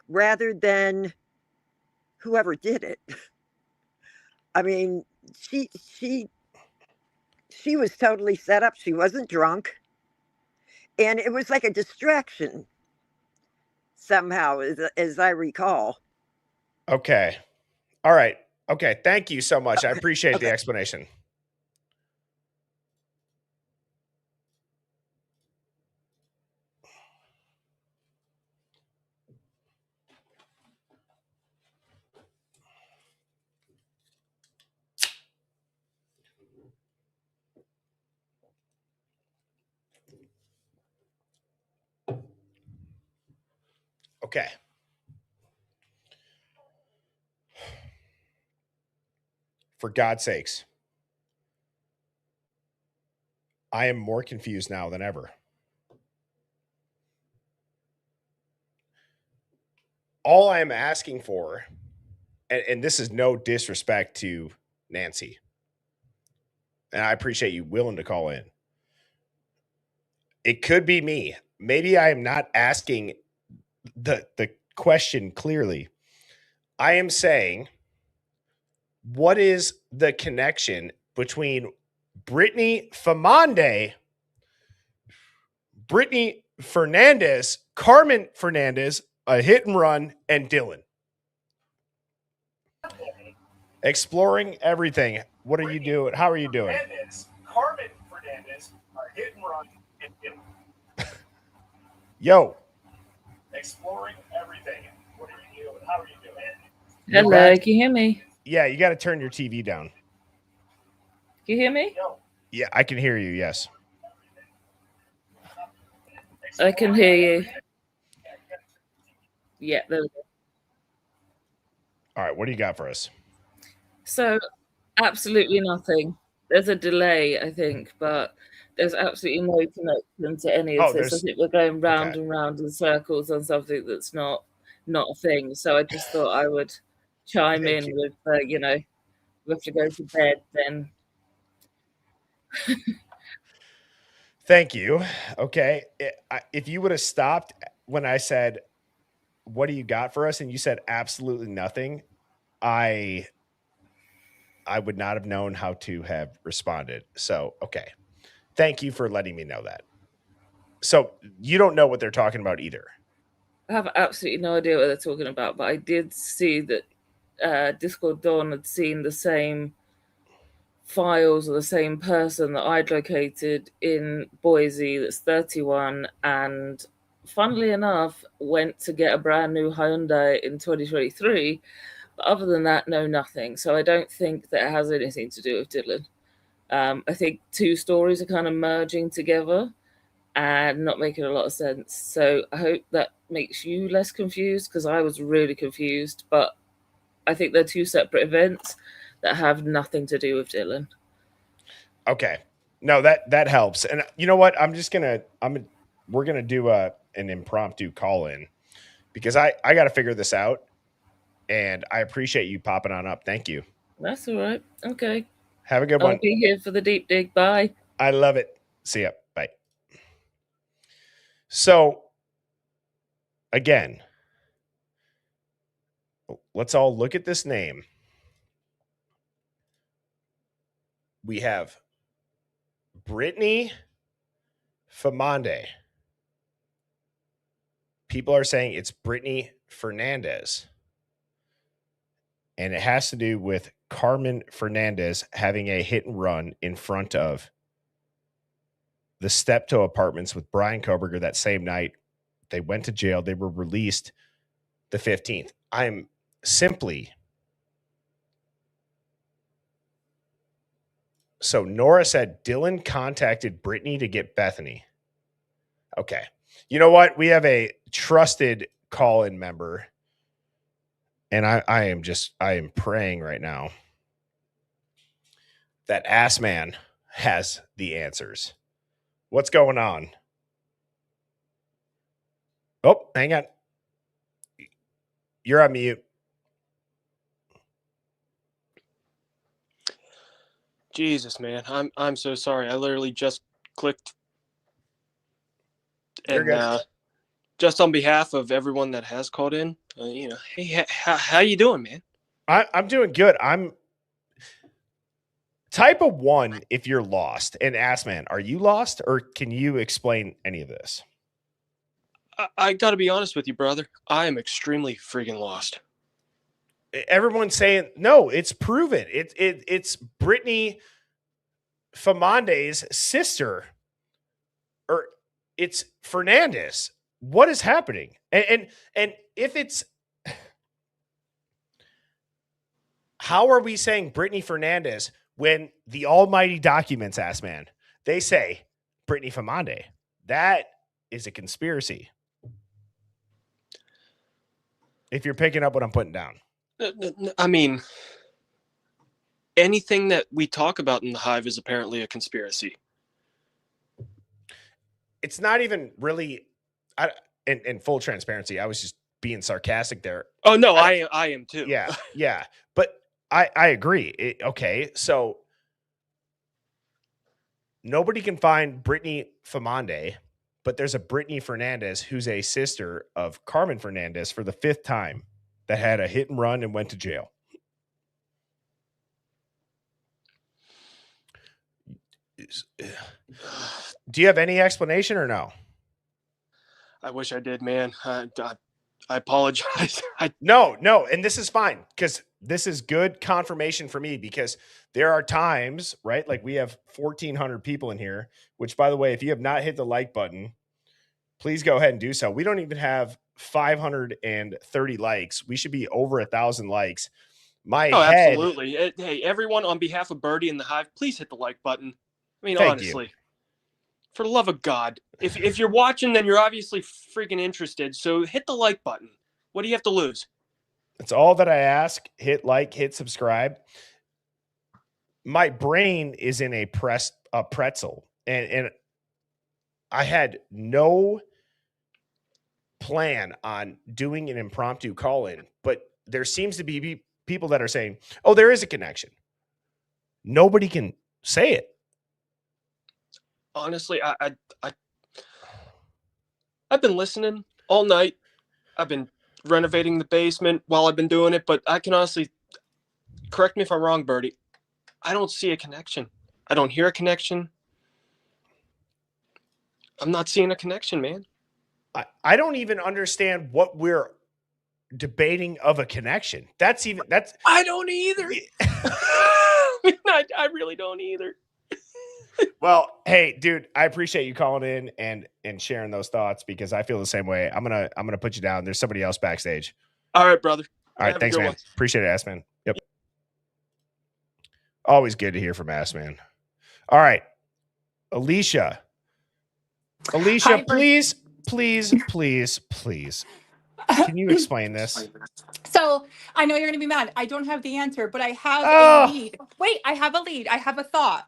rather than whoever did it. I mean, she was totally set up. She wasn't drunk. And it was like a distraction somehow, as I recall. Okay. All right. Okay. Thank you so much. I appreciate the Okay. explanation. Okay. For God's sakes, I am more confused now than ever. All I am asking for, and this is no disrespect to Nancy, and I appreciate you willing to call in. It could be me. Maybe I am not asking the question clearly. I am saying, what is the connection between Brittany Famonde, Brittany Fernandez, Carmen Fernandez, a hit and run, and Dylan? Exploring everything. What are you doing? How are you doing? Carmen Fernandez, a hit and run, and Dylan. Yo. Exploring everything. What are you doing? How are you doing? Hello, can you hear me? Yeah, you got to turn your TV down. Can you hear me? Yeah, I can hear you, yes. I can hear you. Yeah, there we go. All right, what do you got for us? So, absolutely nothing. There's a delay, I think, but there's absolutely no connection to any of this. I think we're going round and round in circles on something that's not a thing. So I just thought I would chime in with, we have to go to bed then. Thank you. Okay. If you would have stopped when I said what do you got for us? And you said absolutely nothing. I would not have known how to have responded. So, okay. Thank you for letting me know that. So you don't know what they're talking about either. I have absolutely no idea what they're talking about, but I did see that Discord Dawn had seen the same files of the same person that I'd located in Boise that's 31 and funnily enough went to get a brand new Hyundai in 2023. But other than that, no, nothing. So I don't think that it has anything to do with Dylan. I think two stories are kind of merging together and not making a lot of sense. So I hope that makes you less confused because I was really confused. But I think they're two separate events that have nothing to do with Dylan. Okay. No, that helps. And you know what? We're gonna do an impromptu call in because I got to figure this out. And I appreciate you popping on up. Thank you. That's all right. Okay. Have a good one. I'll be here for the deep dig. Bye. I love it. See ya. Bye. So, again, let's all look at this name. We have Brittany Famande. People are saying it's Brittany Fernandez. And it has to do with Carmen Fernandez having a hit and run in front of the Steptoe Apartments with Brian Koberger that same night. They went to jail. They were released the 15th. I'm simply... So Nora said Dylan contacted Brittany to get Bethany. Okay. You know what? We have a trusted call-in member. And I am praying right now that Ass Man has the answers. What's going on? Oh, hang on. You're on mute. Jesus, man. I'm so sorry. I literally just clicked. You're good. Just on behalf of everyone that has called in, hey, how you doing, man? I'm doing good. I'm type of 1 if you're lost. And Ass Man, are you lost or can you explain any of this? I got to be honest with you, brother. I am extremely freaking lost. Everyone's saying, no, it's proven. It's Brittany Famande's sister. Or it's Fernandez. What is happening? And if it's... How are we saying Brittany Fernandez when the almighty documents, Ass Man, they say Brittany Famande? That is a conspiracy. If you're picking up what I'm putting down. I mean, anything that we talk about in the Hive is apparently a conspiracy. It's not even really, in full transparency, I was just being sarcastic there. Oh, no, I am too. Yeah. But I agree. Okay, so nobody can find Brittany Famande, but there's a Brittany Fernandez who's a sister of Carmen Fernandez for the 5th time that had a hit and run and went to jail. Do you have any explanation or no? I wish I did, man. I apologize. No. And this is fine because this is good confirmation for me because there are times, right? Like we have 1,400 people in here, which by the way, if you have not hit the like button, please go ahead and do so. We don't even have 530 likes. We should be over 1,000 likes. Absolutely. Hey, everyone, on behalf of Birdie and the Hive, please hit the like button. I mean, honestly, for the love of God, if you're watching, then you're obviously freaking interested. So hit the like button. What do you have to lose? That's all that I ask. Hit like, hit subscribe. My brain is in a pretzel, and I had no plan on doing an impromptu call-in, but there seems to be people that are saying, oh, there is a connection. Nobody can say it. Honestly, I've been listening all night. I've been renovating the basement while I've been doing it, but I can honestly, correct me if I'm wrong, Birdie, I don't see a connection. I don't hear a connection. I'm not seeing a connection, man. I don't even understand what we're debating of a connection. That's I don't either. I really don't either. Well, hey, dude, I appreciate you calling in and sharing those thoughts because I feel the same way. I'm gonna put you down. There's somebody else backstage. All right, brother. All right, thanks, man. Appreciate it, Ass Man. Yep. Always good to hear from Ass Man. All right, Alicia. Alicia, please. Can you explain this? So I know you're going to be mad. I don't have the answer, but I have a lead. Wait, I have a lead. I have a thought.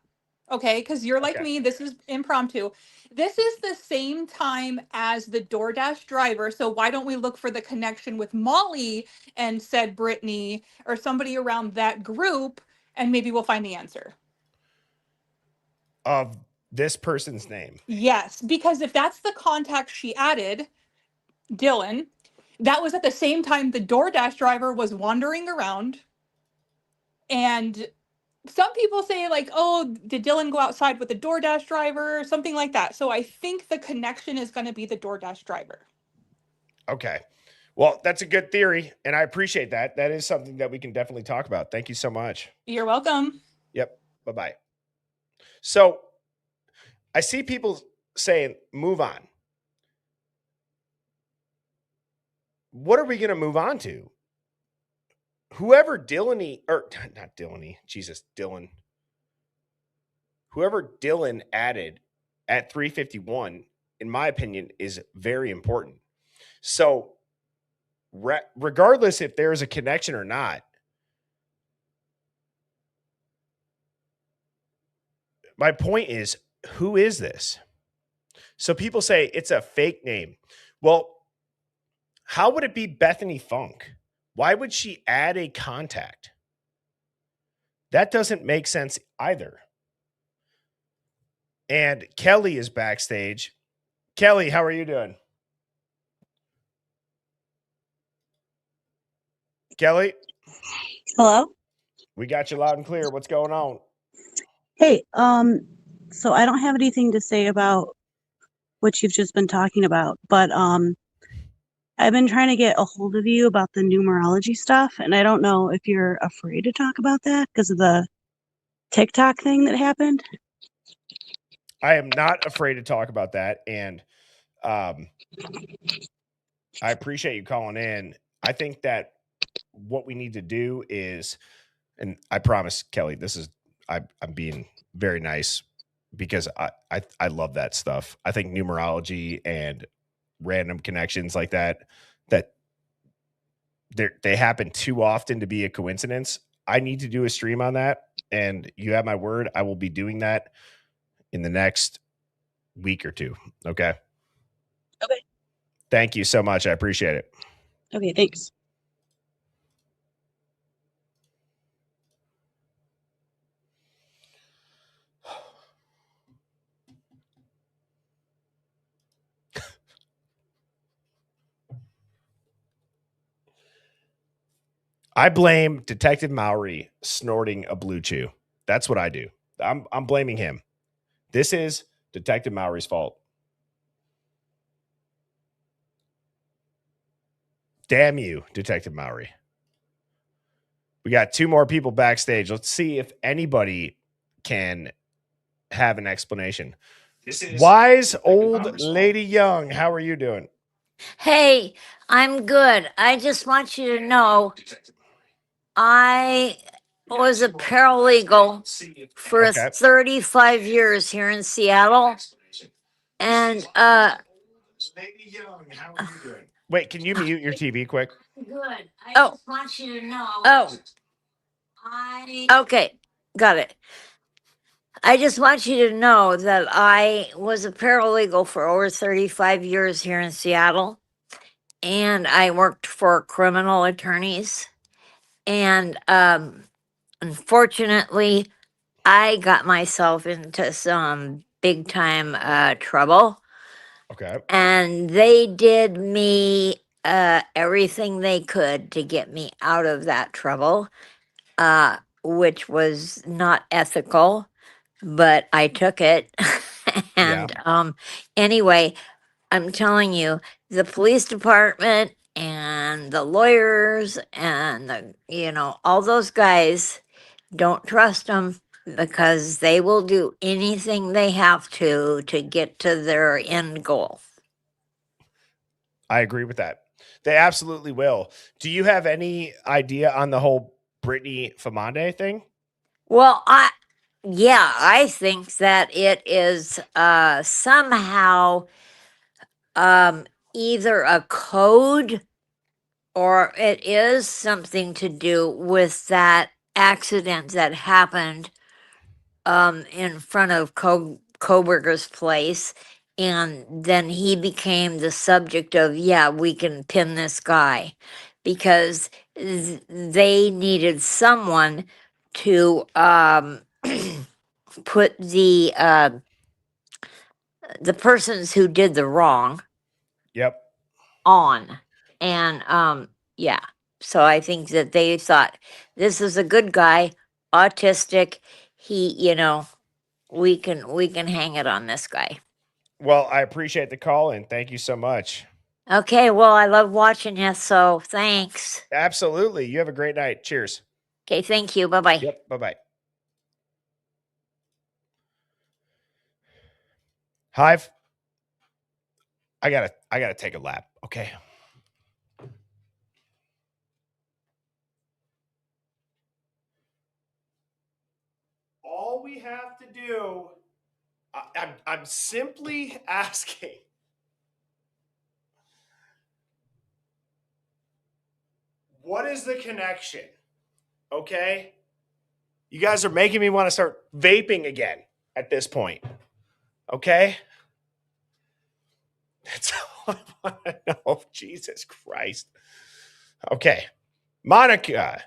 Okay, because you're like me. This is impromptu. This is the same time as the DoorDash driver. So why don't we look for the connection with Molly and said Brittany or somebody around that group, and maybe we'll find the answer. Of this person's name. Yes, because if that's the contact she added, Dylan, that was at the same time the DoorDash driver was wandering around. And some people say like, oh, did Dylan go outside with the DoorDash driver or something like that? So I think the connection is going to be the DoorDash driver. Okay. Well, that's a good theory, and I appreciate that. That is something that we can definitely talk about. Thank you so much. You're welcome. Yep. Bye-bye. So I see people saying, move on. What are we going to move on to? Whoever Dylan, whoever Dylan added at 351, in my opinion, is very important. So regardless if there's a connection or not, my point is, who is this? So people say it's a fake name. Well, how would it be Bethany Funk? Why would she add a contact? That doesn't make sense either. And Kelly is backstage. Kelly, how are you doing? Kelly? Hello? We got you loud and clear. What's going on? Hey, so I don't have anything to say about what you've just been talking about, but I've been trying to get a hold of you about the numerology stuff, and I don't know if you're afraid to talk about that because of the TikTok thing that happened. I am not afraid to talk about that, and I appreciate you calling in. I think that what we need to do is, and I promise, Kelly, I'm being very nice because I love that stuff. I think numerology and random connections like that they happen too often to be a coincidence. I need to do a stream on that, and you have my word. I will be doing that in the next week or two. Okay. Okay. Thank you so much. I appreciate it. Okay, thanks. I blame Detective Mowry snorting a blue chew. That's what I do. I'm blaming him. This is Detective Mowry's fault. Damn you, Detective Mowry. We got two more people backstage. Let's see if anybody can have an explanation. Wise old lady Young, how are you doing? Hey, I'm good. I just want you to know I was a paralegal for 35 years here in Seattle. And wait, can you mute your TV quick? Good. I just want you to know. Okay, got it. I just want you to know that I was a paralegal for over 35 years here in Seattle, and I worked for criminal attorneys. And unfortunately, I got myself into some big time trouble. Okay. And they did me everything they could to get me out of that trouble, which was not ethical, but I took it. Yeah. And anyway, I'm telling you, the police department and the lawyers and all those guys, don't trust them because they will do anything they have to get to their end goal. I agree with that. They absolutely will. Do you have any idea on the whole Brittany Famande thing? Well, I think that it is somehow either a code or it is something to do with that accident that happened in front of Koberger's place. And then he became the subject of, yeah, we can pin this guy because they needed someone to put the persons who did the wrong Yep. on. And yeah, so I think that they thought this is a good guy, autistic. He, we can hang it on this guy. Well, I appreciate the call and thank you so much. Okay, well, I love watching you, so thanks. Absolutely. You have a great night. Cheers. Okay, thank you. Bye-bye. Yep. Bye-bye. Hive, I gotta take a lap. Okay. All we have to do, I'm simply asking. What is the connection? Okay. You guys are making me want to start vaping again at this point. Okay. That's all I want to know. Jesus Christ. Okay. Monica,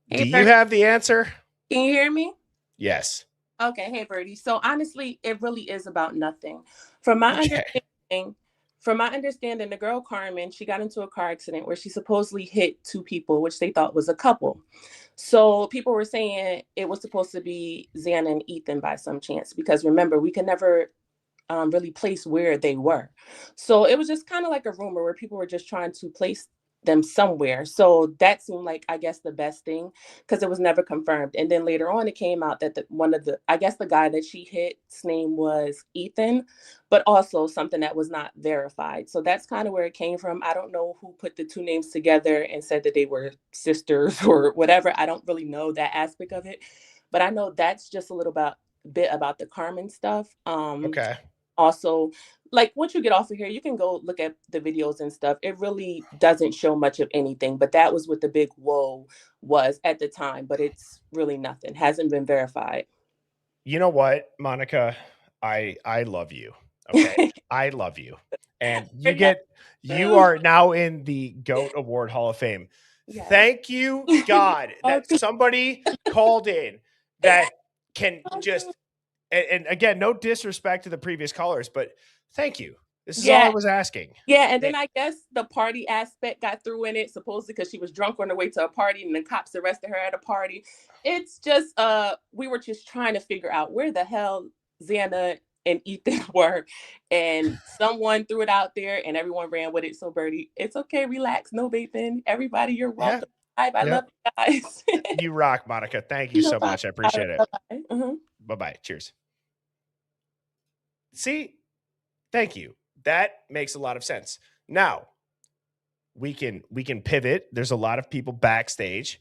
Hey, do you Birdie. have the answer? Can you hear me? Yes. Okay, hey Birdie. So honestly, it really is about nothing. From my understanding, the girl Carmen, she got into a car accident where she supposedly hit two people, which they thought was a couple. So people were saying it was supposed to be Xana and Ethan by some chance, because remember, we can never really place where they were. So it was just kind of like a rumor where people were just trying to place them somewhere. So that seemed like, I guess, the best thing because it was never confirmed. And then later on, it came out that I guess the guy that she hit's name was Ethan, but also something that was not verified. So that's kind of where it came from. I don't know who put the two names together and said that they were sisters or whatever. I don't really know that aspect of it, but I know that's just a little bit about the Carmen stuff. Okay. Also, like once you get off of here, you can go look at the videos and stuff. It really doesn't show much of anything, but that was what the big whoa was at the time, but it's really nothing. Hasn't been verified. You know what, Monica? I love you. Okay. I love you. And you are now in the GOAT Award Hall of Fame. Yes. Thank you, God, that somebody called in that can just and again, no disrespect to the previous callers, but thank you. This is all I was asking. Yeah, and then I guess the party aspect got through in it, supposedly because she was drunk on her way to a party and the cops arrested her at a party. It's just we were just trying to figure out where the hell Xana and Ethan were, and someone threw it out there and everyone ran with it. So Birdie, it's okay, relax, no vaping. Everybody, you're welcome. Yeah. I love you guys. You rock, Monica. Thank you so much. I appreciate it. Bye-bye. Mm-hmm. Bye-bye. Cheers. See, thank you. That makes a lot of sense. Now, we can pivot. There's a lot of people backstage.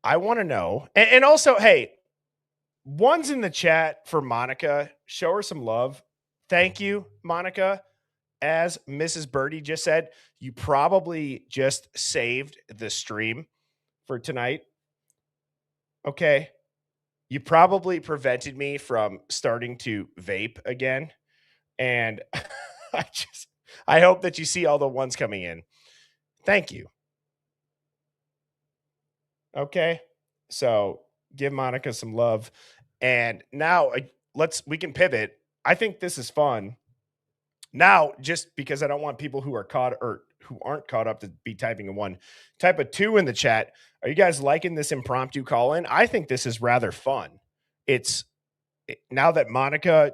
I want to know. And also, hey, one's in the chat for Monica. Show her some love. Thank you, Monica. As Mrs. Birdie just said, you probably just saved the stream for tonight. Okay. You probably prevented me from starting to vape again. And I hope that you see all the ones coming in. Thank you. Okay. So give Monica some love. And now we can pivot. I think this is fun. Now, just because I don't want people who are caught or who aren't caught up to be typing a 1, type a 2 in the chat. Are you guys liking this impromptu call in? I think this is rather fun. Now that Monica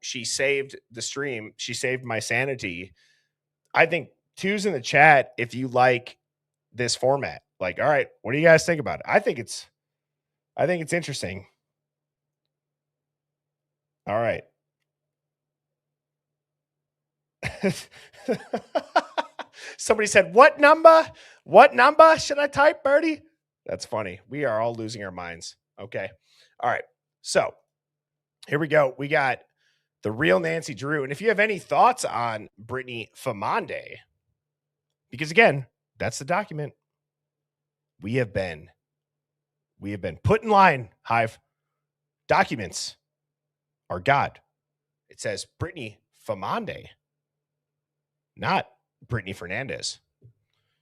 she saved the stream, she saved my sanity. I think 2s in the chat if you like this format. Like, all right, what do you guys think about it? I think it's interesting. All right. Somebody said, "What number? What number should I type, Birdie?" That's funny. We are all losing our minds. Okay. All right. So here we go. We got the real Nancy Drew. And if you have any thoughts on Brittany Famande, because again, that's the document. We have been put in line, Hive. Documents are God. It says Brittany Famande, not Brittany Fernandez.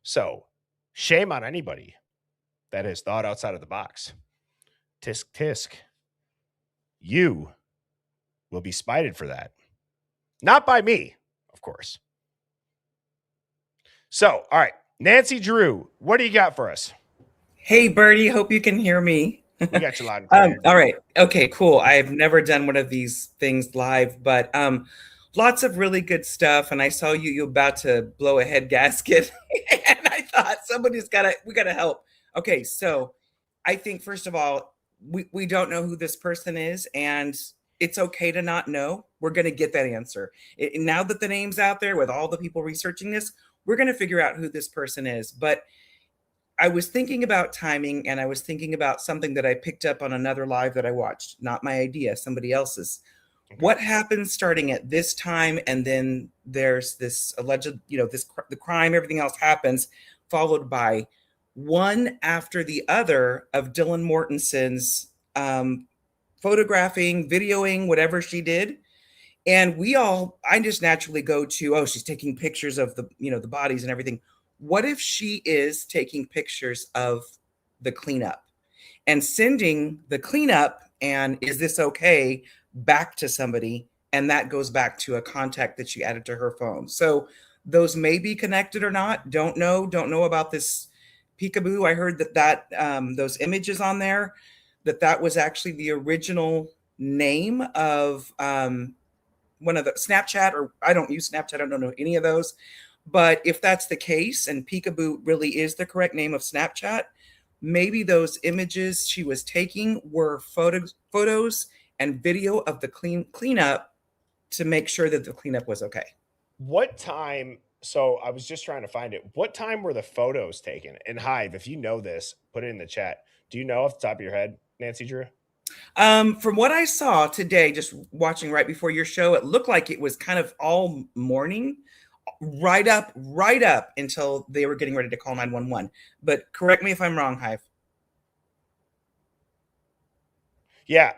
So shame on anybody that has thought outside of the box. Tisk, tisk. You will be spited for that. Not by me, of course. So, all right. Nancy Drew, what do you got for us? Hey, Birdie. Hope you can hear me. We got you loud and clear. All right. Okay, cool. I've never done one of these things live, but lots of really good stuff. And I saw you about to blow a head gasket. And I thought we got to help. Okay, so I think, first of all, we don't know who this person is, and it's okay to not know. We're going to get that answer. Now that the name's out there with all the people researching this, we're going to figure out who this person is. But I was thinking about timing, and I was thinking about something that I picked up on another live that I watched. Not my idea, somebody else's. Okay. What happens starting at this time, and then there's this alleged, the crime, everything else happens, followed by one after the other of Dylan Mortenson's photographing, videoing, whatever she did. And I just naturally go to, oh, she's taking pictures of the bodies and everything. What if she is taking pictures of the cleanup and sending the cleanup and is this okay back to somebody? And that goes back to a contact that she added to her phone. So those may be connected or not. Don't know about this peekaboo. I heard that those images on there, that was actually the original name of one of the Snapchat, or I don't use Snapchat. I don't know any of those. But if that's the case, and peekaboo really is the correct name of Snapchat, maybe those images she was taking were photos and video of the cleanup to make sure that the cleanup was okay. What time? So I was just trying to find it. What time were the photos taken? And Hive, if you know this, put it in the chat. Do you know off the top of your head, Nancy Drew? From what I saw today, just watching right before your show, it looked like it was kind of all morning, right up until they were getting ready to call 911. But correct me if I'm wrong, Hive. Yeah,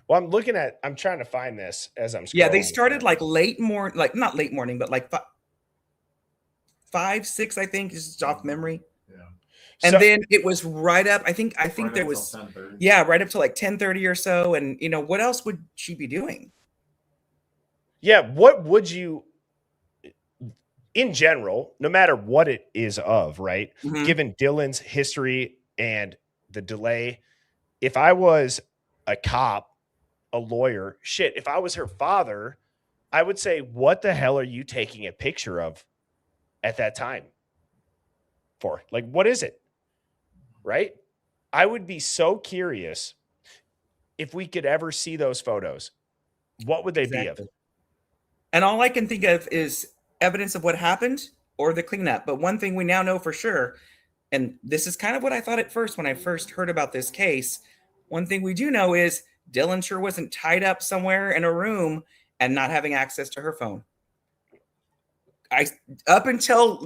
I'm trying to find this as I'm scrolling. Yeah, they started like not late morning, but like 5, 6, I think, is off memory. Yeah. And then it was right up. I think there was, right up to like 10:30 or so. And what else would she be doing? Yeah, what would you, in general, no matter what it is of, right? Mm-hmm. Given Dylan's history and the delay, if I was a cop, a lawyer, if I was her father, I would say, what the hell are you taking a picture of at that time for? Like, what is it? Right? I would be so curious if we could ever see those photos. What would they be of? And all I can think of is evidence of what happened or the cleanup. But one thing we now know for sure, and this is kind of what I thought at first when I first heard about this case, one thing we do know is Dylan sure wasn't tied up somewhere in a room and not having access to her phone. Up until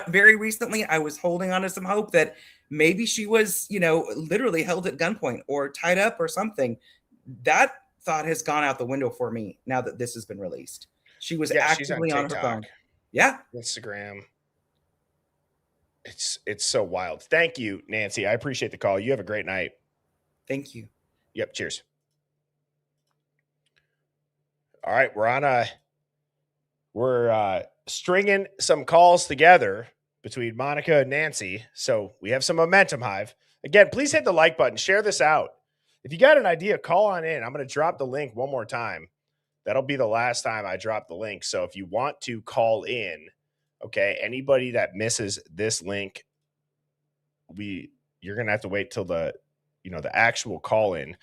very recently, I was holding on to some hope that maybe she was, literally held at gunpoint or tied up or something. That thought has gone out the window for me now that this has been released. She was actively on her phone. Yeah. Instagram. It's so wild. Thank you, Nancy. I appreciate the call. You have a great night. Thank you. Yep. Cheers. All right. We're on we're stringing some calls together between Monica and Nancy. So we have some momentum, Hive. Again, please hit the like button. Share this out. If you got an idea, call on in. I'm going to drop the link one more time. That'll be the last time I drop the link. So if you want to call in, okay, anybody that misses this link, you're going to have to wait till the actual call in.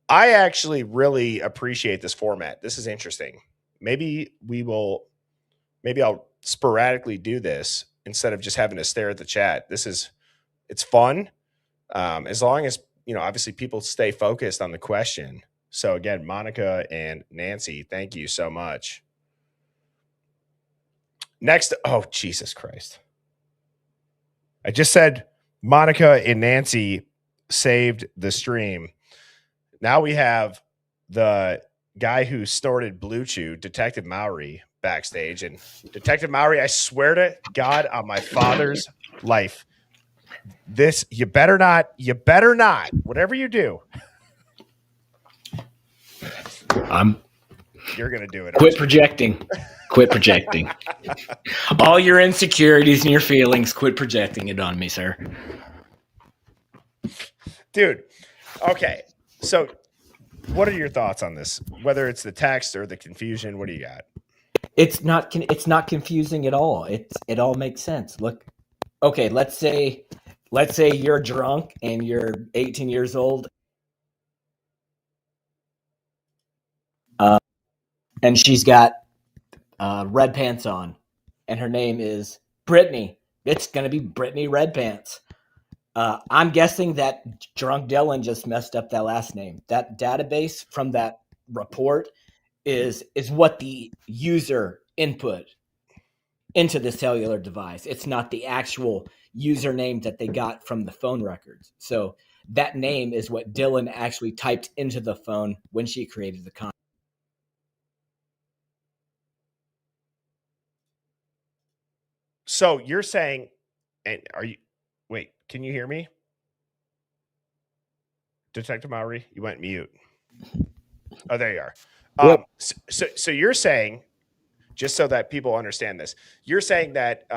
I actually really appreciate this format. This is interesting. Maybe I'll sporadically do this instead of just having to stare at the chat. It's fun. As long as, obviously people stay focused on the question. So again, Monica and Nancy, thank you so much. Next, oh, Jesus Christ. I just said Monica and Nancy saved the stream. Now we have the guy who snorted Blue Chew, Detective Mowry, backstage. And Detective Mowry, I swear to God on my father's life, you better not, whatever you do. You're going to do it. Quit projecting. Quit projecting. All your insecurities and your feelings, quit projecting it on me, sir. Dude, okay. So what are your thoughts on this? Whether it's the text or the confusion, what do you got? It's not confusing at all. It all makes sense. Look, okay, let's say you're drunk and you're 18 years old. And she's got red pants on, and her name is Brittany. It's going to be Brittany Red Pants. I'm guessing that drunk Dylan just messed up that last name. That database from that report is what the user input into the cellular device. It's not the actual username that they got from the phone records. So that name is what Dylan actually typed into the phone when she created the content. So you're saying, and wait, can you hear me? Detective Mowry, you went mute. Oh, there you are. So you're saying, just so that people understand this, you're saying that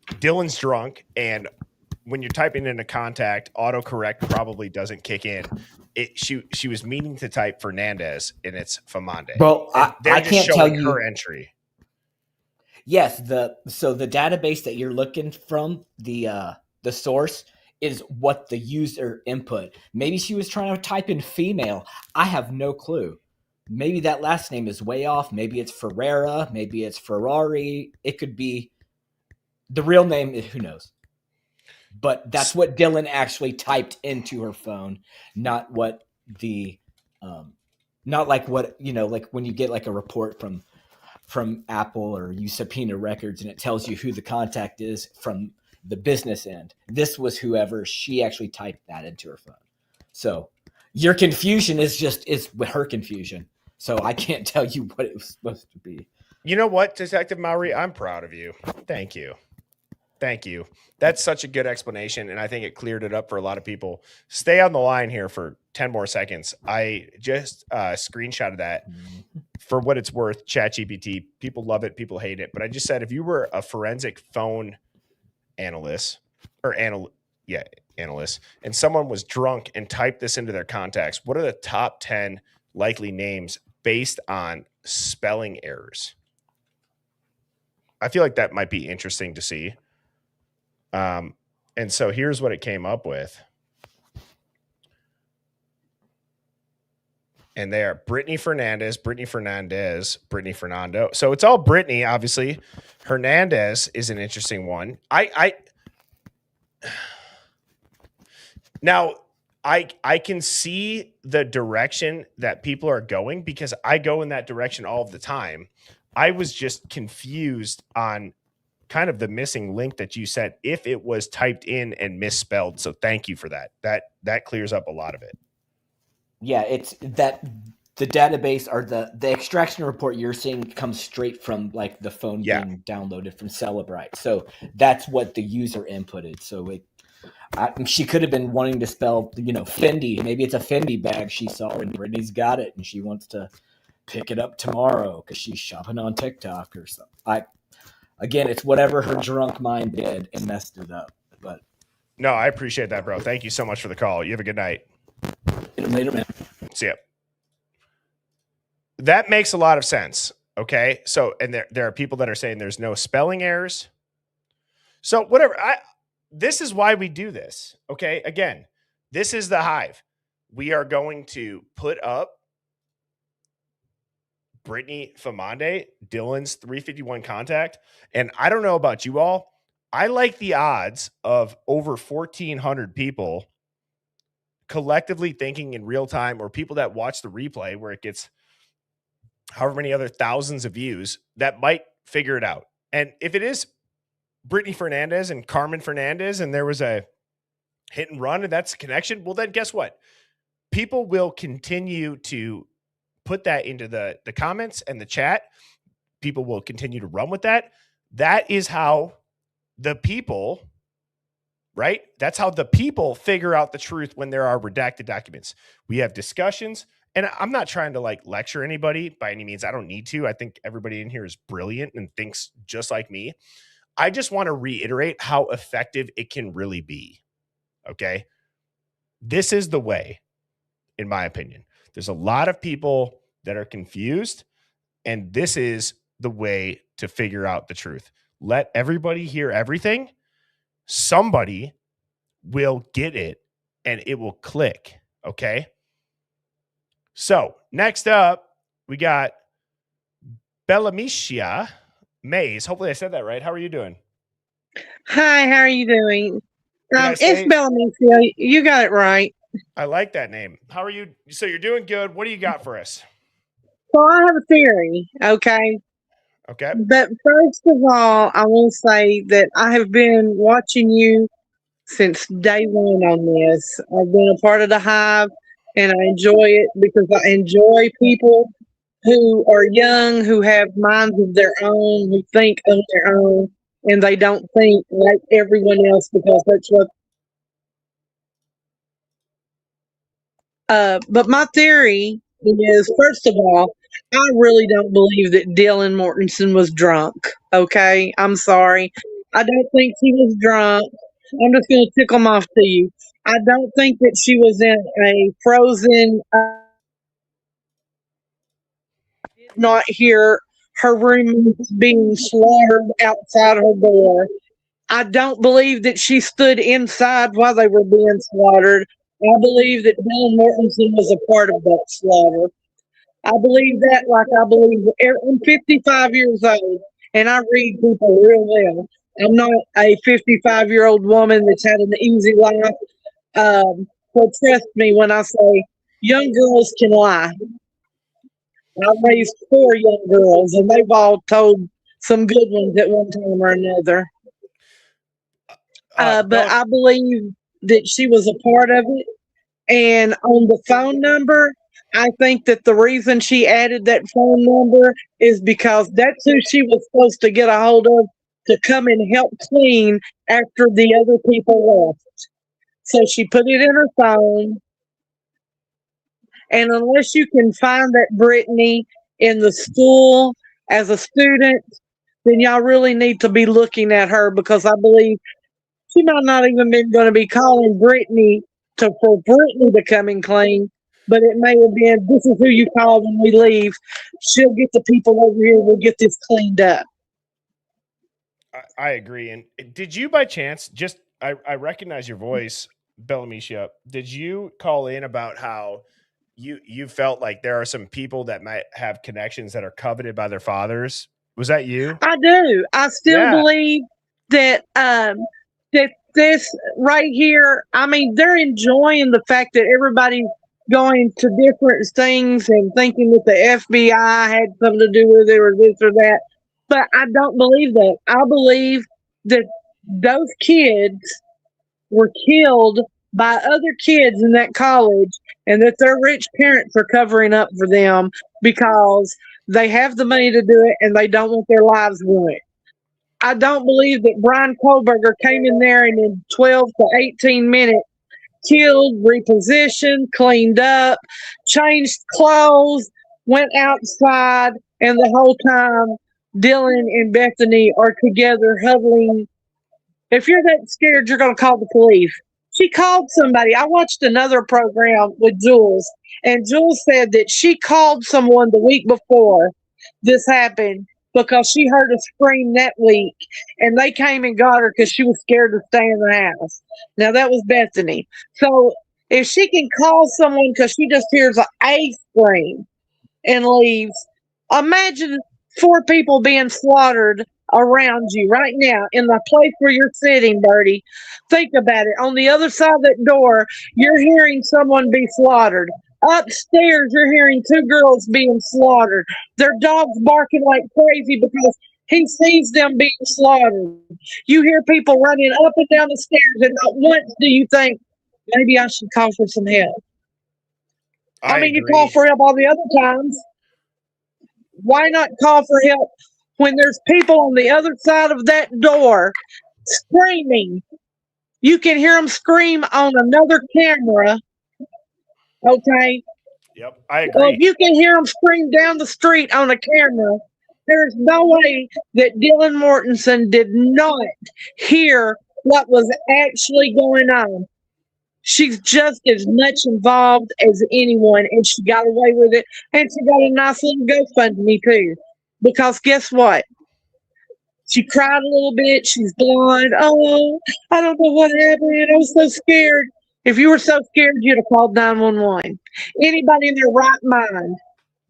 Dylan's drunk, and when you're typing in a contact, autocorrect probably doesn't kick in. She was meaning to type Fernandez, and it's Famande. Well, they're I just can't showing tell you her entry. Yes, the database that you're looking from, the source is what the user input. Maybe she was trying to type in female. I have no clue. Maybe that last name is way off. Maybe it's Ferreira. Maybe it's Ferrari. It could be the real name. Who knows? But that's what Dylan actually typed into her phone, not what not like what, like when you get like a report from Apple or you subpoena records and it tells you who the contact is from the business end. This was whoever she actually typed that into her phone. So your confusion is her confusion. So I can't tell you what it was supposed to be. You know what, Detective Mowry? I'm proud of you. Thank you. Thank you. That's such a good explanation, and I think it cleared it up for a lot of people. Stay on the line here for 10 more seconds. I just screenshotted that. For what it's worth, ChatGPT, people love it, people hate it. But I just said, if you were a forensic phone analyst, and someone was drunk and typed this into their contacts, what are the top 10 likely names based on spelling errors? I feel like that might be interesting to see. And so here's what it came up with. And they are Brittany Fernandez, Brittany Fernandez, Brittany Fernando. So it's all Brittany, obviously. Hernandez is an interesting one. Now I can see the direction that people are going because I go in that direction all of the time. I was just confused on kind of the missing link that you said if it was typed in and misspelled. So thank you for that. That clears up a lot of it. Yeah, it's that the database or the extraction report you're seeing comes straight from like the phone being downloaded from Celebrite. So that's what the user inputted. So she could have been wanting to spell, Fendi. Maybe it's a Fendi bag she saw and Brittany's got it and she wants to pick it up tomorrow because she's shopping on TikTok or something. Again, it's whatever her drunk mind did and messed it up. But no, I appreciate that, bro. Thank you so much for the call. You have a good night. Later, man. See ya. That makes a lot of sense. Okay. So, and there are people that are saying there's no spelling errors. So whatever. This is why we do this. Okay. Again, this is the Hive. We are going to put up Brittany Famande, Dylan's 351 contact. And I don't know about you all. I like the odds of over 1,400 people collectively thinking in real time, or people that watch the replay where it gets however many other thousands of views that might figure it out. And if it is Brittany Fernandez and Carmen Fernandez and there was a hit and run and that's a connection, well, then guess what? People will continue to put that into the comments and the chat. People will continue to run with that. That is how the people, right? That's how the people figure out the truth when there are redacted documents. We have discussions, and I'm not trying to like lecture anybody by any means. I don't need to. I think everybody in here is brilliant and thinks just like me. I just want to reiterate how effective it can really be. Okay. This is the way, in my opinion. There's a lot of people that are confused, and this is the way to figure out the truth. Let everybody hear everything. Somebody will get it and it will click. Okay. So next up, we got Bellamicia Mays. Hopefully I said that right. How are you doing? Hi, how are you doing? It's Bellamicia. You got it right. I like that name. How are you? So you're doing good. What do you got for us? So I have a theory, okay? Okay. But first of all, I will say that I have been watching you since day one on this. I've been a part of the Hive, and I enjoy it because I enjoy people who are young, who have minds of their own, who think on their own, and they don't think like everyone else because that's what. But my theory is, first of all, I really don't believe that Dylan Mortensen was drunk. Okay, I'm sorry. I don't think he was drunk. I'm just going to tick them off to you. I don't think that she was in a frozen. Did not hear her roommates being slaughtered outside her door. I don't believe that she stood inside while they were being slaughtered. I believe that Dylan Mortensen was a part of that slaughter. I believe that like I believe I'm 55 years old and I read people real well. I'm not a 55-year-old woman that's had an easy life. So trust me when I say young girls can lie. I raised 4 young girls and they've all told some good ones at one time or another. But I believe that she was a part of it. And on the phone number, I think that the reason she added that phone number is because that's who she was supposed to get a hold of to come and help clean after the other people left. So she put it in her phone. And unless you can find that Brittany in the school as a student, then y'all really need to be looking at her because I believe she might not even been going to be calling Brittany for Brittany to come and clean, but it may have been, this is who you call when we leave. She'll get the people over here. We'll get this cleaned up. I agree. And did you by chance, I recognize your voice, Bellamicia. Did you call in about how you felt like there are some people that might have connections that are coveted by their fathers? Was that you? I do. I still believe that that this right here, I mean, they're enjoying the fact that everybody's going to different things and thinking that the FBI had something to do with it or this or that. But I don't believe that. I believe that those kids were killed by other kids in that college and that their rich parents are covering up for them because they have the money to do it and they don't want their lives ruined. I don't believe that Brian Kohlberger came in there and in 12 to 18 minutes killed, repositioned, cleaned up, changed clothes, went outside, and the whole time Dylan and Bethany are together huddling. If you're that scared, you're going to call the police. She called somebody. I watched another program with Jules, and Jules said that she called someone the week before this happened because she heard a scream that week, and they came and got her because she was scared to stay in the house. Now, that was Bethany. So, if she can call someone because she just hears a scream and leaves, imagine 4 people being slaughtered around you right now in the place where you're sitting, Birdie. Think about it. On the other side of that door, you're hearing someone be slaughtered. Upstairs, you're hearing 2 girls being slaughtered. Their dog's barking like crazy because he sees them being slaughtered. You hear people running up and down the stairs, and not once do you think, maybe I should call for some help. I mean, agree. You call for help all the other times. Why not call for help when there's people on the other side of that door screaming? You can hear them scream on another camera. Okay. Yep, I Well, agree. if you can hear them scream down the street on a camera, there's no way that Dylan Mortensen did not hear what was actually going on. She's just as much involved as anyone, and she got away with it. And she got a nice little GoFundMe too. Because guess what? She cried a little bit. She's blind. Oh, I don't know what happened. I was so scared. If you were so scared, you'd have called 911. Anybody in their right mind,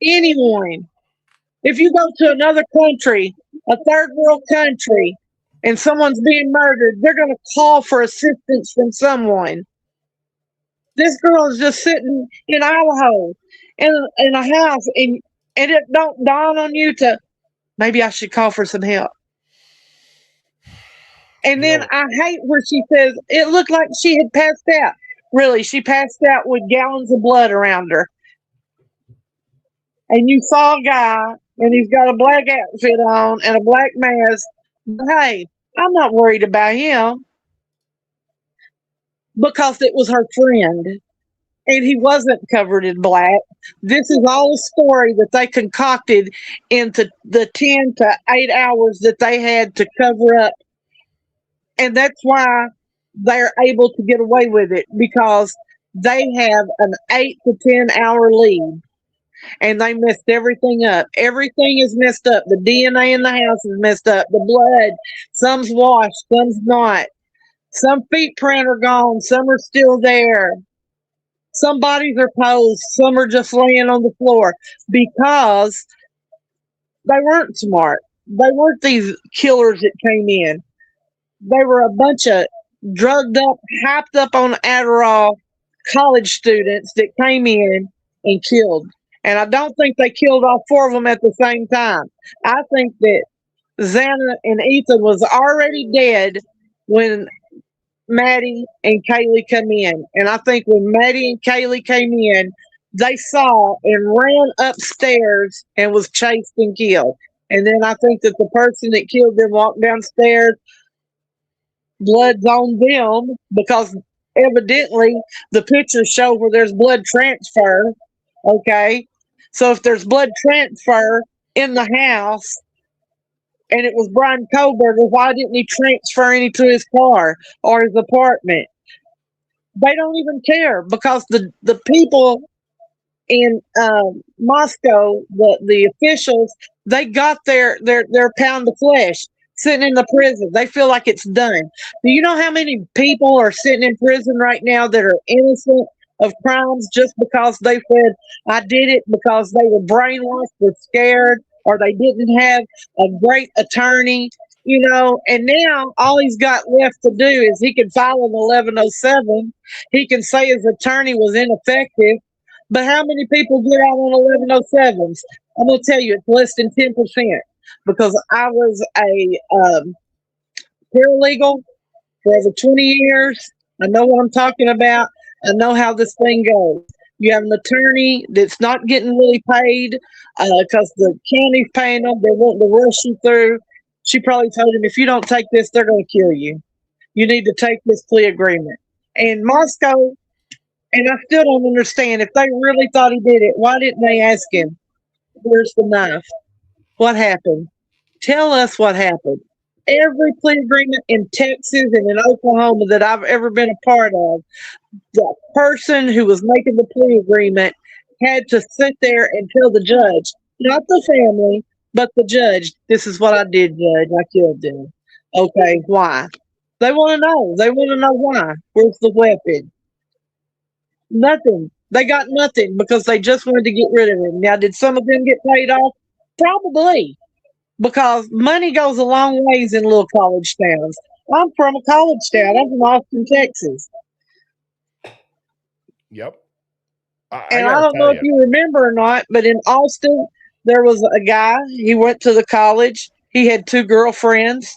anyone. If you go to another country, a third world country, and someone's being murdered, they're going to call for assistance from someone. This girl is just sitting in Idaho in a house, and it don't dawn on you to maybe I should call for some help. And then I hate where she says it looked like she had passed out. Really, she passed out with gallons of blood around her. And you saw a guy, and he's got a black outfit on and a black mask. But hey, I'm not worried about him because it was her friend. And he wasn't covered in black. This is all a story that they concocted into the 10 to 8 hours that they had to cover up. And that's why they're able to get away with it, because they have an 8 to 10 hour lead. And they messed everything up. Everything is messed up. The DNA in the house is messed up. The blood, some's washed, some's not. Some feet print are gone, some are still there. Some bodies are posed, some are just laying on the floor because they weren't smart. They weren't these killers that came in. They were a bunch of drugged up, hyped up on Adderall college students that came in and killed. And I don't think they killed all 4 of them at the same time. I think that Xana and Ethan was already dead when Maddie and Kaylee come in. And I think when Maddie and Kaylee came in, they saw and ran upstairs and was chased and killed. And then I think that the person that killed them walked downstairs, blood's on them, because evidently the pictures show where there's blood transfer. Okay. So if there's blood transfer in the house, and it was Brian Koberger, why didn't he transfer any to his car or his apartment? They don't even care, because the people in Moscow, the officials, they got their pound of flesh sitting in the prison. They feel like it's done. Do you know how many people are sitting in prison right now that are innocent of crimes just because they said, I did it because they were brainwashed or scared, or they didn't have a great attorney, and now all he's got left to do is he can file an 1107. He can say his attorney was ineffective. But how many people get out on 1107s? I'm going to tell you, it's less than 10%, because I was a paralegal for over 20 years. I know what I'm talking about. I know how this thing goes. You have an attorney that's not getting really paid because the county's paying them. They want to rush you through. She probably told him, if you don't take this, they're going to kill you. You need to take this plea agreement. And Moscow, and I still don't understand, if they really thought he did it, why didn't they ask him? Where's the knife? What happened? Tell us what happened. Every plea agreement in Texas and in Oklahoma that I've ever been a part of, the person who was making the plea agreement had to sit there and tell the judge, not the family, but the judge, this is what I did, judge. I killed them. Okay, why? They want to know. They want to know why. Where's the weapon? Nothing. They got nothing because they just wanted to get rid of him. Now, did some of them get paid off? Probably, because money goes a long ways in little college towns. I'm from a college town. I'm from Austin, Texas. Yep. And I don't know if you remember or not, but in Austin, there was a guy. He went to the college. He had two girlfriends.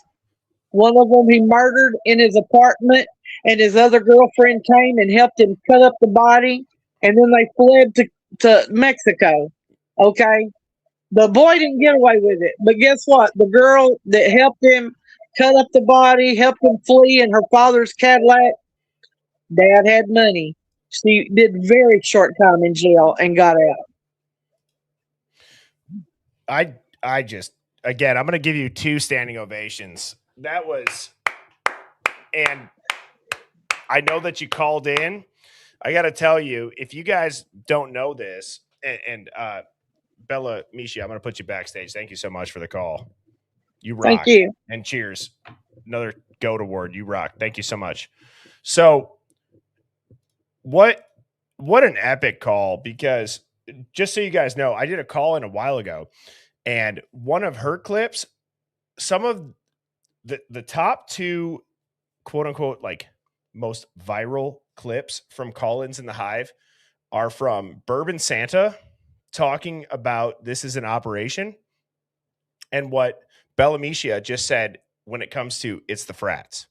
One of them he murdered in his apartment, and his other girlfriend came and helped him cut up the body. And then they fled to Mexico. Okay. The boy didn't get away with it. But guess what? The girl that helped him cut up the body, helped him flee in her father's Cadillac, dad had money. She did very short time in jail and got out. I just, again, I'm going to give you 2 standing ovations. That was, and I know that you called in. I got to tell you, if you guys don't know this, and Bella Mishi, I'm going to put you backstage. Thank you so much for the call. You rock. Thank you. And cheers. Another GOAT award. You rock. Thank you so much. So what an epic call, because just so you guys know, I did a call in a while ago, and one of her clips, some of the top 2 quote unquote like most viral clips from call-ins in the Hive are from Bourbon Santa talking about this is an operation, and what Bella Mishi just said when it comes to it's the frats.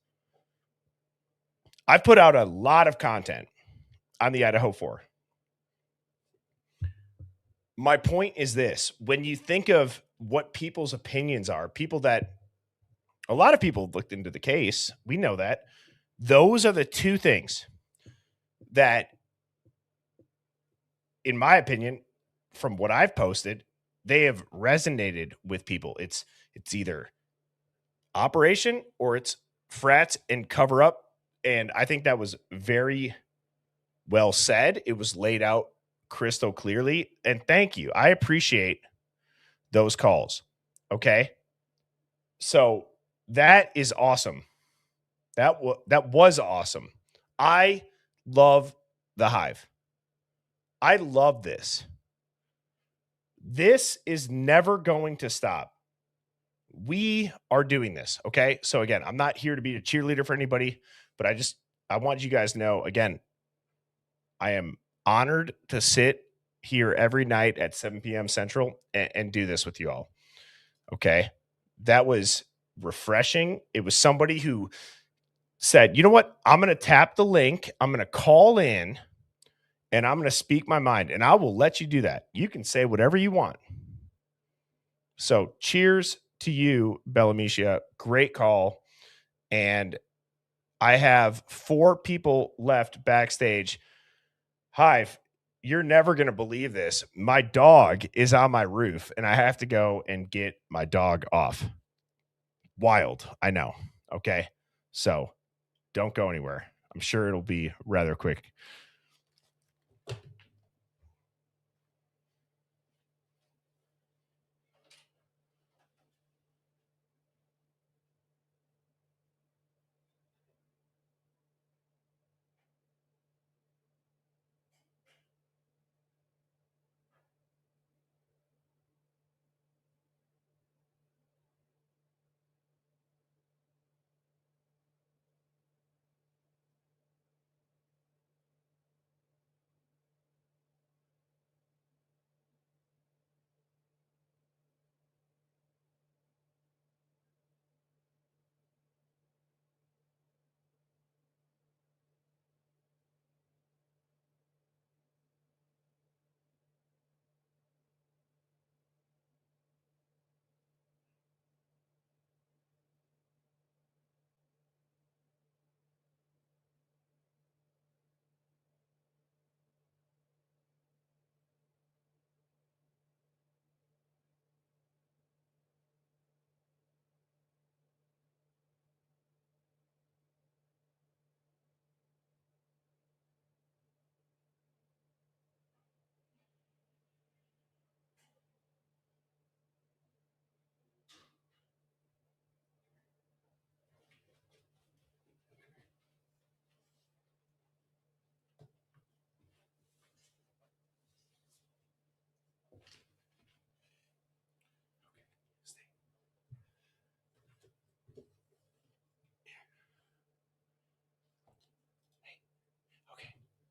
I've put out a lot of content on the Idaho 4. My point is this: when you think of what people's opinions are, people that a lot of people looked into the case, we know that those are the 2 things that, in my opinion, from what I've posted, they have resonated with people. It's either operation or it's frats and cover up. And I think that was very well said. It was laid out crystal clearly. And thank you. I appreciate those calls. Okay. So that is awesome. That was awesome. I love the Hive. I love this. This is never going to stop. We are doing this. Okay. So again, I'm not here to be a cheerleader for anybody, but I want you guys to know, again, I am honored to sit here every night at 7 p.m. Central and do this with you all. Okay. That was refreshing. It was somebody who said, you know what? I'm going to tap the link. I'm going to call in and I'm going to speak my mind, and I will let you do that. You can say whatever you want. So cheers to you, Bella Mishi. Great call. And I have 4 people left backstage. Hive, you're never going to believe this. My dog is on my roof, and I have to go and get my dog off. Wild, I know. Okay. So don't go anywhere. I'm sure it'll be rather quick.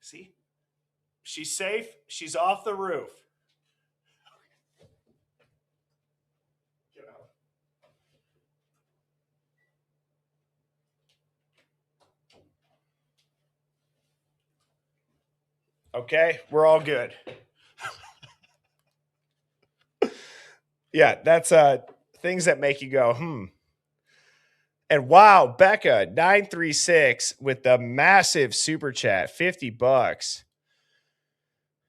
See? She's safe. She's off the roof. Get out. Okay, we're all good. Yeah, that's things that make you go, And wow, Becca 936 with the massive super chat, $50.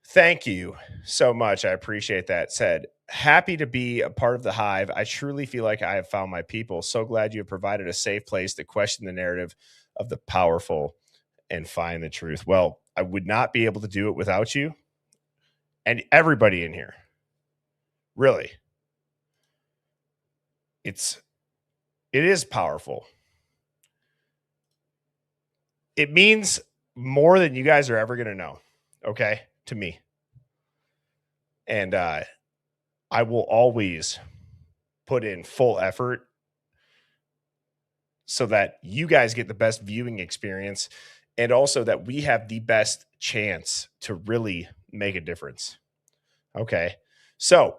Thank you so much. I appreciate that. Said, happy to be a part of the Hive. I truly feel like I have found my people. So glad you have provided a safe place to question the narrative of the powerful and find the truth. Well, I would not be able to do it without you and everybody in here. Really. It is powerful. It means more than you guys are ever going to know. Okay. To me. And I will always put in full effort so that you guys get the best viewing experience and also that we have the best chance to really make a difference. Okay. So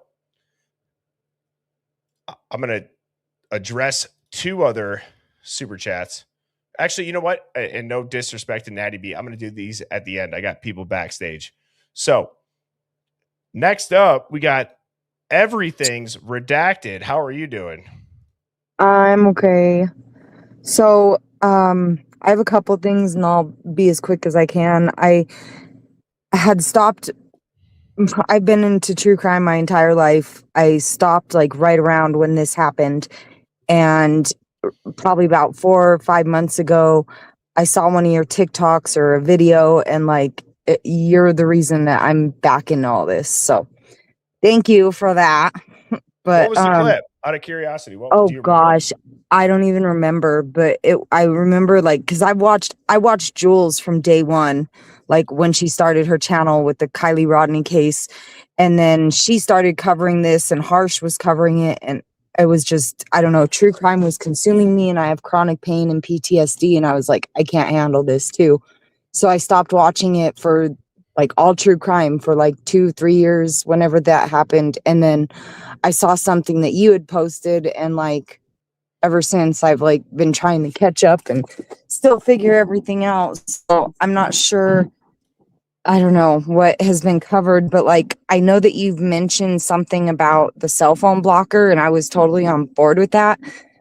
I'm going to address two other super chats. Actually, you know what? And no disrespect to Natty B, I'm going to do these at the end. I got people backstage. So next up, we got Everything's Redacted. How are you doing? I'm okay. So, I have a couple things and I'll be as quick as I can. I had stopped. I've been into true crime my entire life. I stopped like right around when this happened. And probably about 4 or 5 months ago, I saw one of your TikToks or a video and like, you're the reason that I'm back in all this. So thank you for that. But, what was the clip? Out of curiosity, what oh do you remember? gosh, I don't even remember, but I remember like because I watched Jules from day one, like when she started her channel with the Kylie Rodney case, and then she started covering this, and Harsh was covering it, and it was just I don't know, true crime was consuming me, and I have chronic pain and PTSD, and I was like, I can't handle this too, so I stopped watching it for like all true crime for like 2-3 years whenever that happened, and then I saw something that you had posted and like ever since I've like been trying to catch up and still figure everything out. So I'm not sure. I don't know what has been covered, but like I know that you've mentioned something about the cell phone blocker and I was totally on board with that.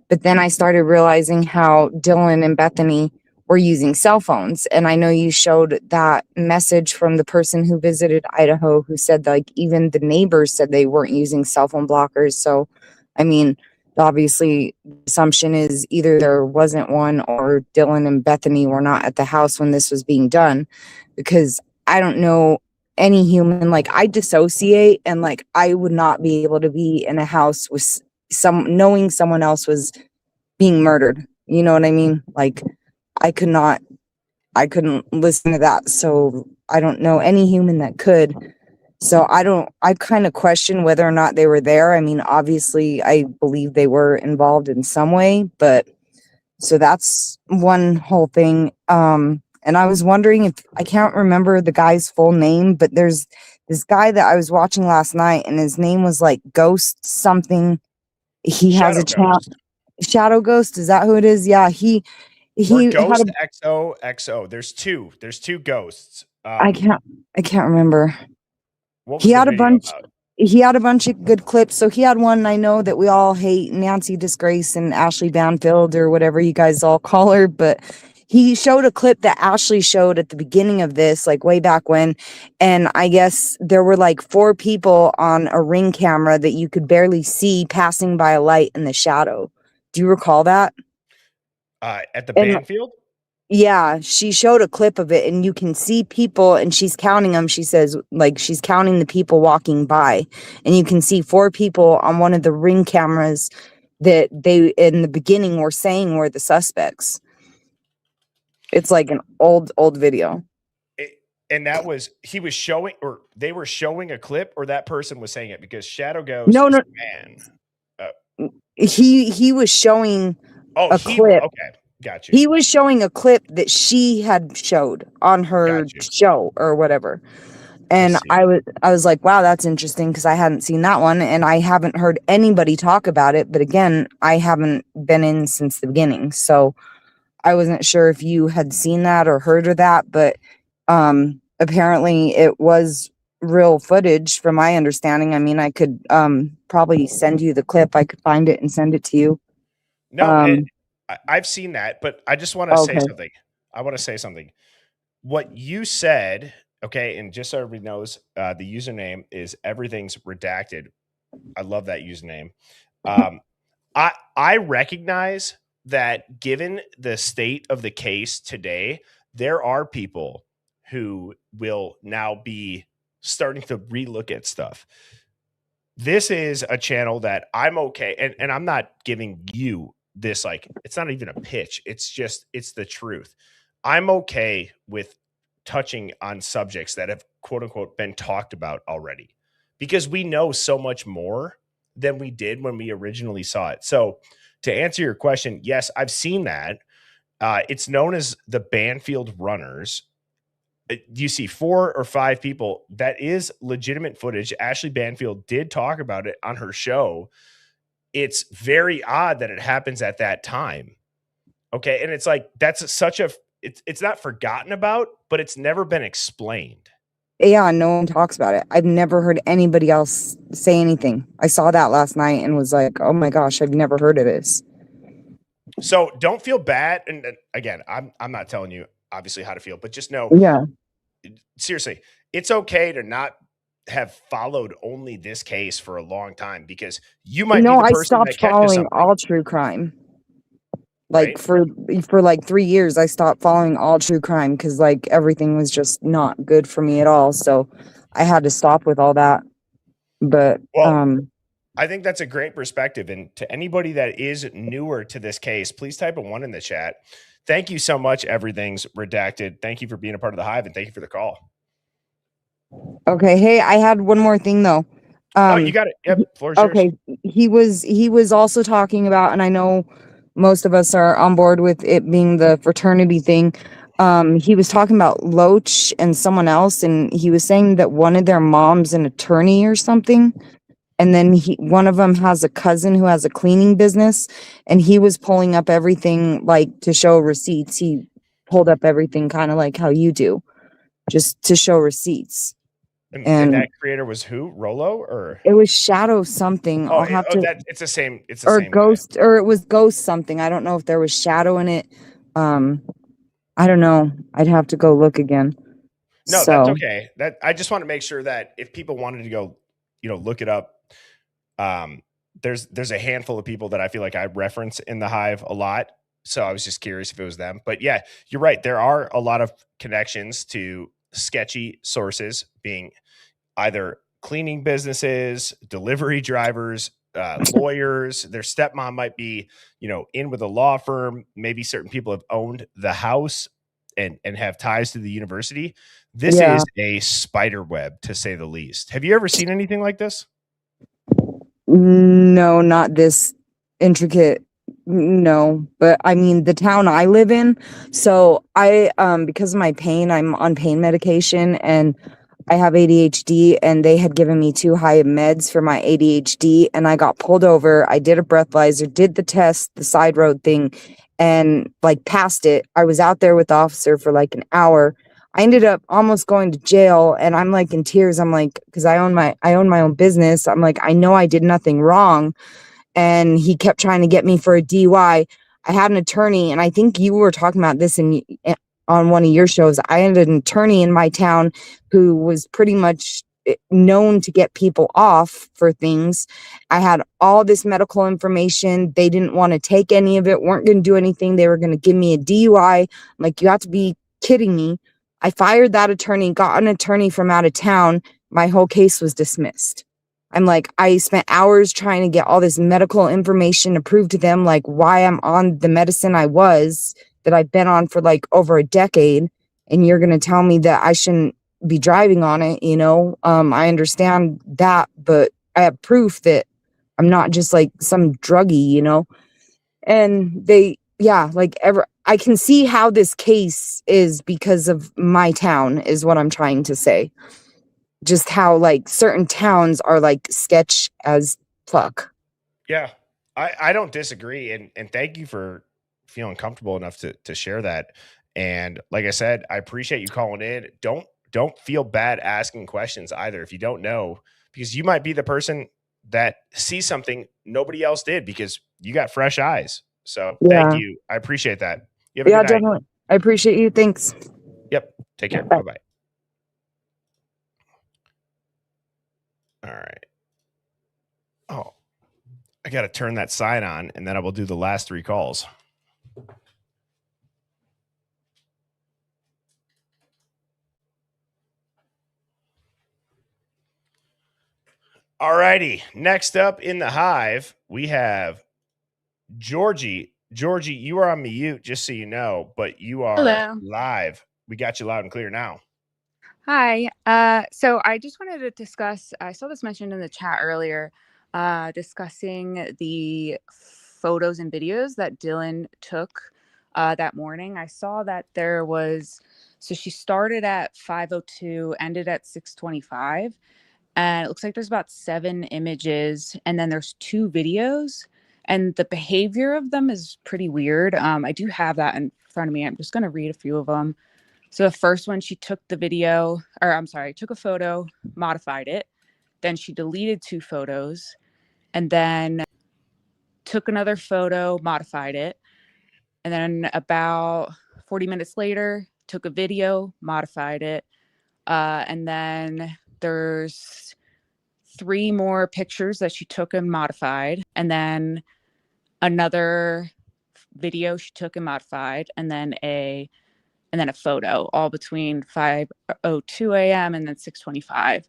But then I started realizing how Dylan and Bethany were using cell phones. And I know you showed that message from the person who visited Idaho who said like even the neighbors said they weren't using cell phone blockers. So, I mean, obviously the assumption is either there wasn't one or Dylan and Bethany were not at the house when this was being done, because I don't know any human, like I dissociate and like I would not be able to be in a house with knowing someone else was being murdered. You know what I mean? Like I couldn't listen to that. So I don't know any human that could. So I kind of question whether or not they were there. I mean, obviously I believe they were involved in some way, but so that's one whole thing. And I was wondering if I can't remember the guy's full name, but there's this guy that I was watching last night and his name was like Ghost something. He has a channel. Shadow Ghost, is that who it is? Yeah, he or Ghost had XOXO. There's two ghosts. I can't remember. What was the video about? He had a bunch of good clips. So he had one, I know that we all hate, Nancy Disgrace and Ashley Banfield or whatever you guys all call her, but he showed a clip that Ashley showed at the beginning of this, like way back when. And I guess there were like 4 people on a Ring camera that you could barely see passing by a light in the shadow. Do you recall that? At the Banfield? Yeah, she showed a clip of it and you can see people and she's counting them. She says like she's counting the people walking by and you can see 4 people on one of the Ring cameras that they in the beginning were saying were the suspects. It's like an old video. And that was he was showing, or they were showing a clip, or that person was saying it, because Shadow Ghost No, is a man. He was showing a clip. Okay. Got you. He was showing a clip that she had showed on her show or whatever. And I was like, wow, that's interesting because I hadn't seen that one and I haven't heard anybody talk about it. But again, I haven't been in since the beginning. So I wasn't sure if you had seen that or heard of that, but apparently it was real footage from my understanding. I mean, I could probably send you the clip. I could find it and send it to you. No, I've seen that, but I just want to say Okay. something. I want to say something. What you said, okay, and just so everybody knows, the username is everything's redacted. I love that username. I recognize that given the state of the case today, there are people who will now be starting to relook at stuff. This is a channel that I'm okay, and I'm not giving you this, like, it's not even a pitch. It's just, it's the truth. I'm okay with touching on subjects that have quote unquote been talked about already because we know so much more than we did when we originally saw it. So to answer your question, yes, I've seen that. It's known as the Banfield Runners. You see 4 or 5 people. That is legitimate footage. Ashley Banfield did talk about it on her show. It's very odd that it happens at that time. Okay. And it's like, that's such a, it's not forgotten about, but it's never been explained. Yeah, no one talks about it. I've never heard anybody else say anything. I saw that last night and was like, oh my gosh, I've never heard of this. So don't feel bad. And again, I'm not telling you obviously how to feel, but just know, yeah, seriously, it's okay to not have followed only this case for a long time because you might be the I person that stopped catches following something. all true crime. Like Right? for like 3 years, I stopped following all true crime because like everything was just not good for me at all. So I had to stop with all that. But I think that's a great perspective. And to anybody that is newer to this case, please type a 1 in the chat. Thank you so much. Everything's redacted. Thank you for being a part of the Hive and thank you for the call. okay, hey, I had one more thing though. Oh, you got it. Yep, floor's yours. Okay, he was also talking about, and I know most of us are on board with it being the fraternity thing. He was talking about Loach and someone else, and he was saying that one of their moms an attorney or something. And then one of them has a cousin who has a cleaning business, and he was pulling up everything like to show receipts. He pulled up everything kind of like how you do, just to show receipts. And that creator was who? Rolo or it was Shadow something. I'll have to. It's the same. It's the or same Ghost, guy. Or it was Ghost something. I don't know if there was Shadow in it. I don't know. I'd have to go look again. No, that's okay. That I just want to make sure that if people wanted to go, look it up. There's a handful of people that I feel like I reference in the Hive a lot. So I was just curious if it was them. But yeah, you're right. There are a lot of connections to sketchy sources being either cleaning businesses, delivery drivers, lawyers. Their stepmom might be, in with a law firm. Maybe certain people have owned the house and have ties to the university. This is a spider web, to say the least. Have you ever seen anything like this? No, not this intricate. No, but I mean the town I live in. So I, because of my pain, I'm on pain medication and I have ADHD, and they had given me 2 high meds for my ADHD, and I got pulled over. I did a breathalyzer, did the test, the side road thing, and like passed it. I was out there with the officer for like an hour. I ended up almost going to jail, and I'm like in tears. I'm like, because I own my own business. I'm like, I know I did nothing wrong, and he kept trying to get me for a DUI. I had an attorney, and I think you were talking about this on one of your shows. I had an attorney in my town who was pretty much known to get people off for things. I had all this medical information. They didn't want to take any of it, weren't going to do anything. They were going to give me a DUI. I'm like, you have to be kidding me. I fired that attorney, got an attorney from out of town. My whole case was dismissed. I'm like, I spent hours trying to get all this medical information to prove to them like why I'm on the medicine that I've been on for like over a decade. And you're going to tell me that I shouldn't be driving on it. I understand that, but I have proof that I'm not just like some druggie, and yeah, like I can see how this case is because of my town is what I'm trying to say. Just how like certain towns are like sketch as fuck. Yeah, I don't disagree, and thank you for feeling comfortable enough to share that. And like I said, I appreciate you calling in. Don't feel bad asking questions either if you don't know, because you might be the person that sees something nobody else did because you got fresh eyes. So thank Yeah. you. I appreciate that. You have a Yeah, good night. definitely. I appreciate you. Thanks. Yep. Take care. Bye. Bye-bye. All right. Oh, I got to turn that sign on and then I will do the last 3 calls. All righty. Next up in the Hive, we have Georgie. Georgie, you are on mute, just so you know, but you are Hello. live. We got you loud and clear now. Hi. So I just wanted to discuss, I saw this mentioned in the chat earlier, discussing the photos and videos that Dylan took that morning. I saw that there was, so she started at 5:02, ended at 6:25, and it looks like there's about 7 images, and then there's 2 videos, and the behavior of them is pretty weird. I do have that in front of me. I'm just going to read a few of them. So the first one, she took the video, or I'm sorry, took a photo, modified it. Then she deleted 2 photos and then took another photo, modified it. And then about 40 minutes later, took a video, modified it. And then there's 3 more pictures that she took and modified. And then another video she took and modified. And then a photo, all between 5:02 a.m. and then 6:25.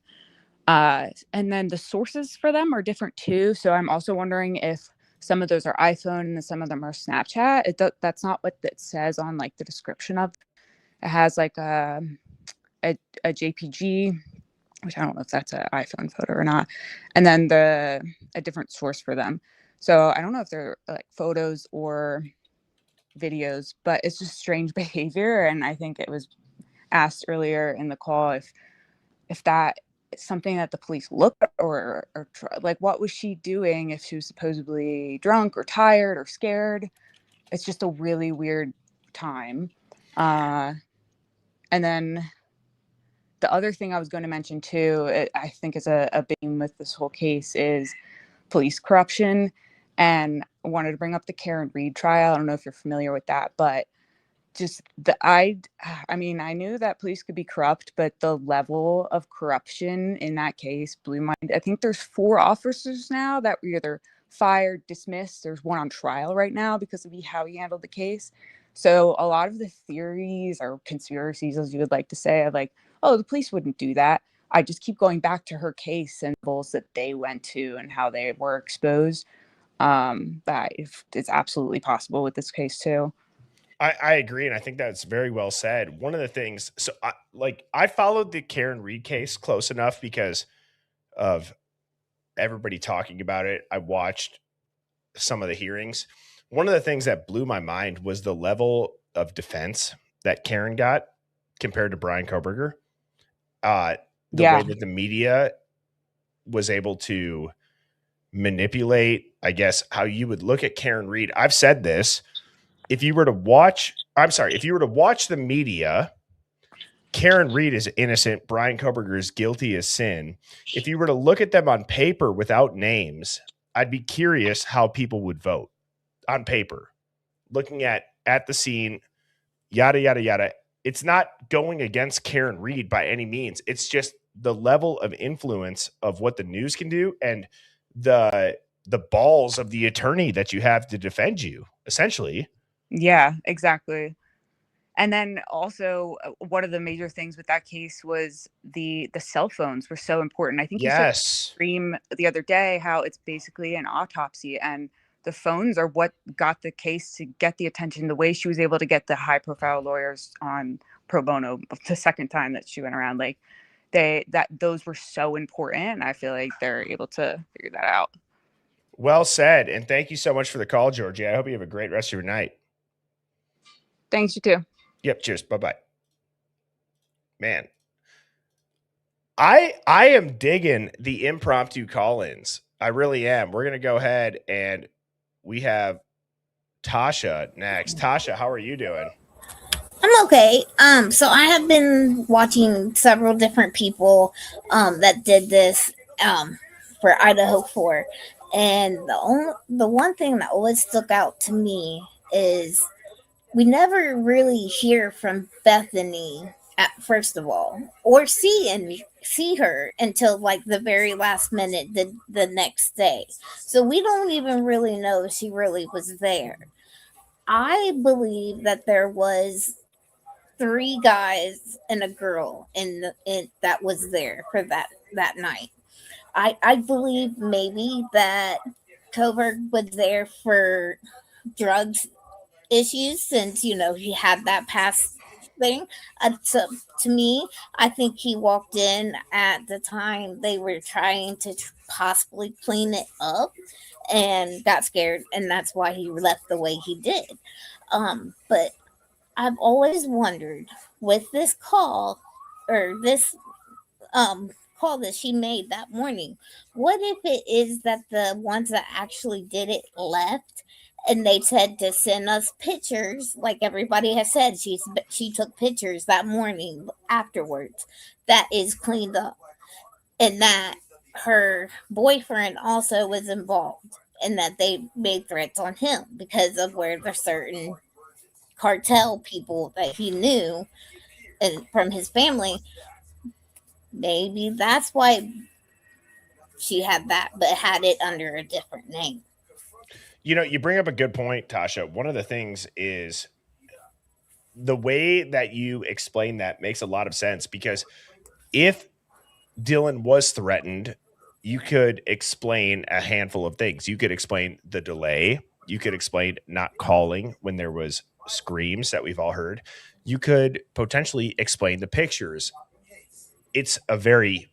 And then the sources for them are different too. So I'm also wondering if some of those are iPhone and some of them are Snapchat. That's not what it says on like the description of. It has like a JPG, which I don't know if that's an iPhone photo or not, and then a different source for them. So I don't know if they're like photos or videos, but it's just strange behavior. And I think it was asked earlier in the call if that is something that the police look at or like what was she doing, if she was supposedly drunk or tired or scared. It's just a really weird time. And then the other thing I was going to mention too, I think is a big theme with this whole case is police corruption. And I wanted to bring up the Karen Reed trial. I don't know if you're familiar with that, but just I mean, I knew that police could be corrupt, but the level of corruption in that case blew my mind. I think there's 4 officers now that were either fired, dismissed. There's 1 on trial right now because of how he handled the case. So a lot of the theories or conspiracies, as you would like to say, are like, oh, the police wouldn't do that. I just keep going back to her case and bulls that they went to and how they were exposed. That it's absolutely possible with this case too. I agree, and I think that's very well said. One of the things, so I followed the Karen Reed case close enough because of everybody talking about it. I watched some of the hearings. One of the things that blew my mind was the level of defense that Karen got compared to Brian Koberger. The way that the media was able to manipulate, I guess, how you would look at Karen Reed. I've said this. If you were to watch the media, Karen Reed is innocent. Brian Koberger is guilty as sin. If you were to look at them on paper without names, I'd be curious how people would vote on paper, looking at the scene, yada, yada, yada. It's not going against Karen Reed by any means. It's just the level of influence of what the news can do and the balls of the attorney that you have to defend you, essentially. Yeah, exactly. And then also one of the major things with that case was the cell phones were so important. I think you said stream the other day how it's basically an autopsy and the phones are what got the case to get the attention, the way she was able to get the high profile lawyers on pro bono the second time that she went around. Like those were so important. I feel like they're able to figure that out. Well said. And thank you so much for the call, Georgie. I hope you have a great rest of your night. Thanks, you too. Yep. Cheers. Bye-bye. Man, I am digging the impromptu call-ins. I really am. We're going to go ahead and we have Tasha next. Tasha, how are you doing? I'm okay. So I have been watching several different people that did this for Idaho 4. And the one thing that always stuck out to me is we never really hear from Bethany at first of all, or see her until like the very last minute the next day. So we don't even really know if she really was there. I believe that there was 3 guys and a girl in that was there for that night. I believe maybe that Coburg was there for drugs issues since he had that past thing. So to me, I think he walked in at the time they were trying to possibly clean it up and got scared, and that's why he left the way he did. But I've always wondered with this call or this call that she made that morning, what if it is that the ones that actually did it left and they said to send us pictures like everybody has said she took pictures that morning afterwards that is cleaned up, and that her boyfriend also was involved and that they made threats on him because of where the certain cartel people that he knew and from his family. Maybe that's why she had that, but had it under a different name. You bring up a good point, Tasha. One of the things is the way that you explain that makes a lot of sense, because if Dylan was threatened, you could explain a handful of things. You could explain the delay. You could explain not calling when there was screams that we've all heard. You could potentially explain the pictures. It's a very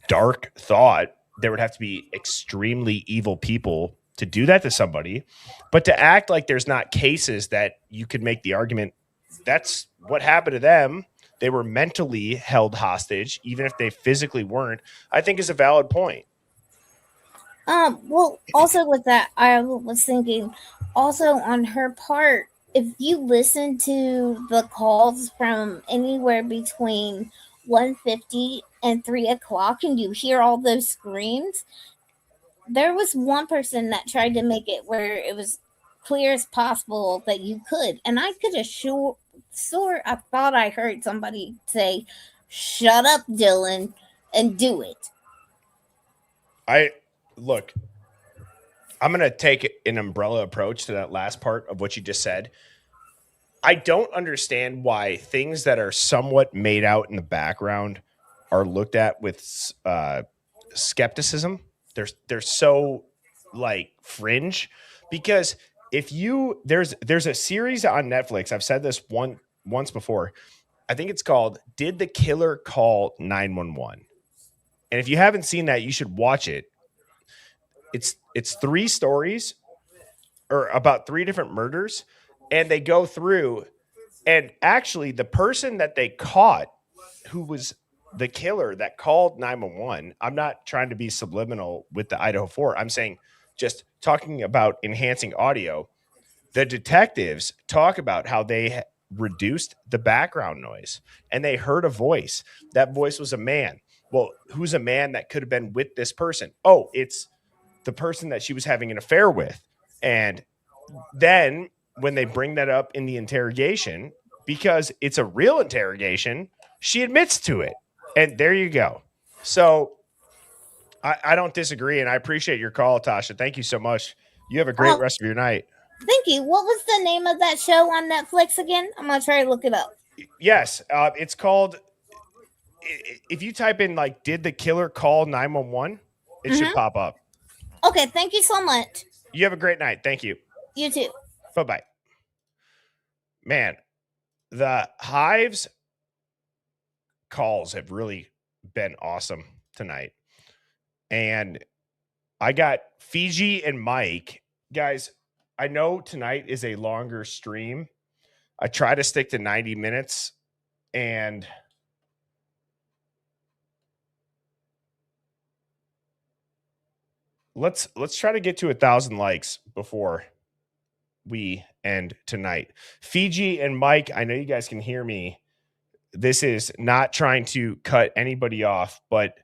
dark thought. There would have to be extremely evil people to do that to somebody, but to act like there's not cases that you could make the argument that's what happened to them. They were mentally held hostage, even if they physically weren't, I think is a valid point. Well, also with that, I was thinking also on her part, if you listen to the calls from anywhere between 1:50 and 3 o'clock and you hear all those screams, there was one person that tried to make it where it was clear as possible that you could. And I could assure, I thought I heard somebody say, "Shut up, Dylan, and do it." Look, I'm going to take an umbrella approach to that last part of what you just said. I don't understand why things that are somewhat made out in the background are looked at with skepticism. They're so like fringe, because if you there's a series on Netflix. I've said this once before. I think it's called "Did the Killer Call 911?" And if you haven't seen that, you should watch it. It's 3 stories or about 3 different murders, and they go through, and actually the person that they caught who was the killer that called 911, I'm not trying to be subliminal with the Idaho 4. I'm saying, just talking about enhancing audio, the detectives talk about how they reduced the background noise and they heard a voice. That voice was a man. Well, who's a man that could have been with this person? Oh, it's the person that she was having an affair with. And then when they bring that up in the interrogation, because it's a real interrogation, she admits to it. And there you go. So I don't disagree, and I appreciate your call, Tasha. Thank you so much. You have a great rest of your night. Thank you. What was the name of that show on Netflix again? I'm going to try to look it up. Yes, it's called, if you type in like "Did the Killer Call 911?" it should pop up. Okay, thank you so much. You have a great night. Thank you. You too. Bye-bye. Man, the Hive's calls have really been awesome tonight. And I got Fiji and Mike. Guys, I know tonight is a longer stream. I try to stick to 90 minutes, and let's try to get to 1,000 likes before we end tonight. Fiji and Mike, I know you guys can hear me. This is not trying to cut anybody off, but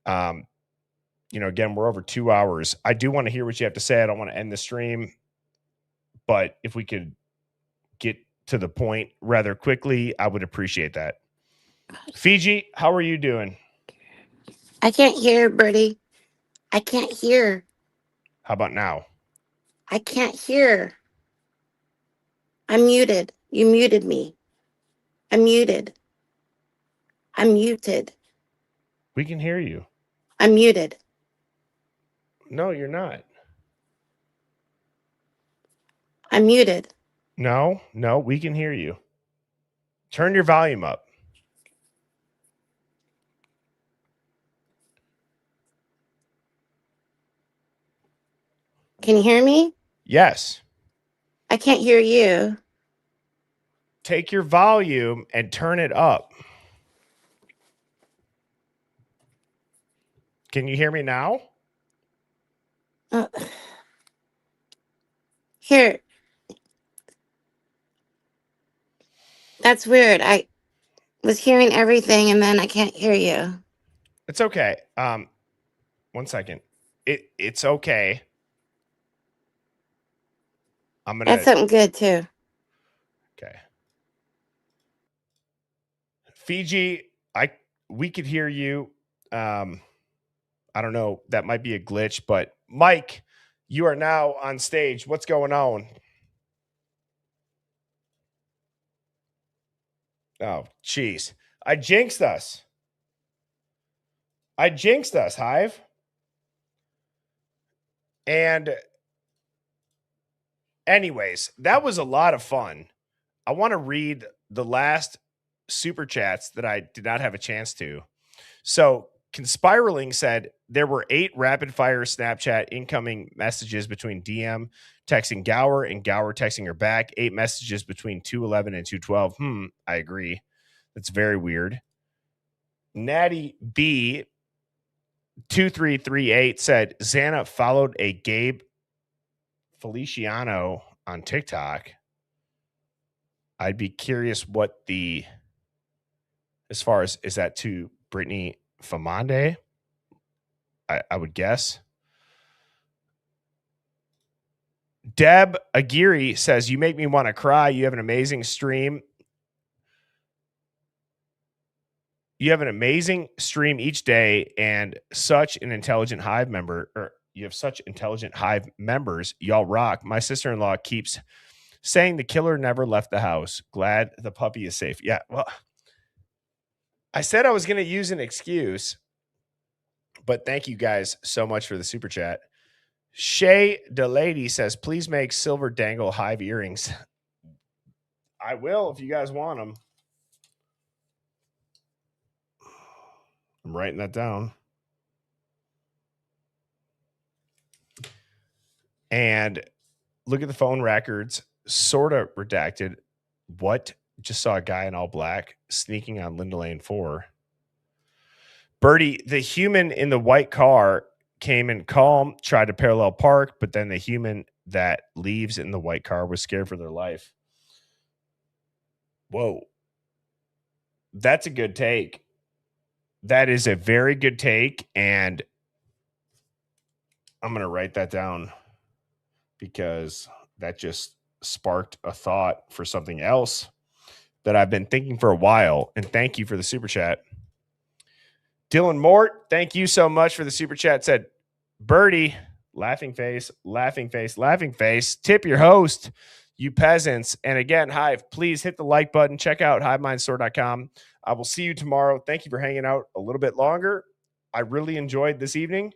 again, we're over 2 hours. I do want to hear what you have to say. I don't want to end the stream, but if we could get to the point rather quickly, I would appreciate that. Fiji, how are you doing? I can't hear, Birdie. I can't hear. How about now? I can't hear. I'm muted. You muted me. I'm muted. I'm muted. We can hear you. I'm muted. No, you're not. I'm muted. No, we can hear you. Turn your volume up. Can you hear me? Yes. I can't hear you. Take your volume and turn it up. Can you hear me now? Here. That's weird. I was hearing everything and then I can't hear you. It's okay. 1 second. It's okay. That's something good too. Okay. Fiji, we could hear you. I don't know. That might be a glitch, but Mike, you are now on stage. What's going on? Oh, jeez. I jinxed us, Hive. And anyways, that was a lot of fun. I want to read the last super chats that I did not have a chance to. So Conspiraling said there were 8 rapid fire Snapchat incoming messages between DM texting Gower and Gower texting her back. 8 messages between 2:11 and 2:12. I agree. That's very weird. Natty B 2338 said Xana followed a Gabe Feliciano on TikTok. I'd be curious what as far as, is that to Brittany Famande? I would guess. Deb Aguirre says, you make me want to cry. You have an amazing stream. You have an amazing stream each day and such an intelligent Hive member, or you have such intelligent Hive members. Y'all rock. My sister-in-law keeps saying the killer never left the house. Glad the puppy is safe. Yeah, well, I said I was going to use an excuse, but thank you guys so much for the super chat. Shay DeLady says, please make silver dangle Hive earrings. I will if you guys want them. I'm writing that down. And look at the phone records, sort of redacted. What? Just saw a guy in all black sneaking on Linda Lane 4. Birdie, the human in the white car came in calm, tried to parallel park, but then the human that leaves in the white car was scared for their life. Whoa. That's a good take. That is a very good take, and I'm going to write that down because that just sparked a thought for something else that I've been thinking for a while. And thank you for the super chat. Dylan Mort, thank you so much for the super chat. Said, Birdie, laughing face, laughing face, laughing face. Tip your host, you peasants. And again, Hive, please hit the like button. Check out HiveMindStore.com. I will see you tomorrow. Thank you for hanging out a little bit longer. I really enjoyed this evening,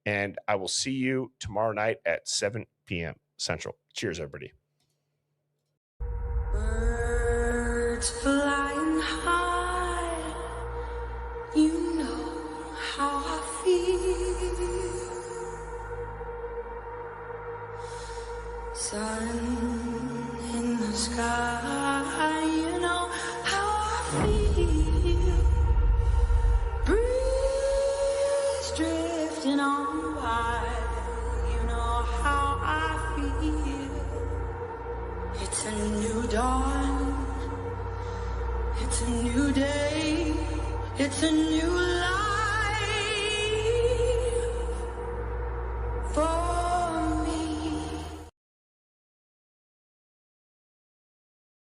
and I will see you tomorrow night at 7 p.m. Central. Cheers, everybody. Birds flying high, you know how I feel. Sun in the sky. feel. Breeze drifting on by. You know how I feel. It's a new dawn. It's a new day. It's a new life.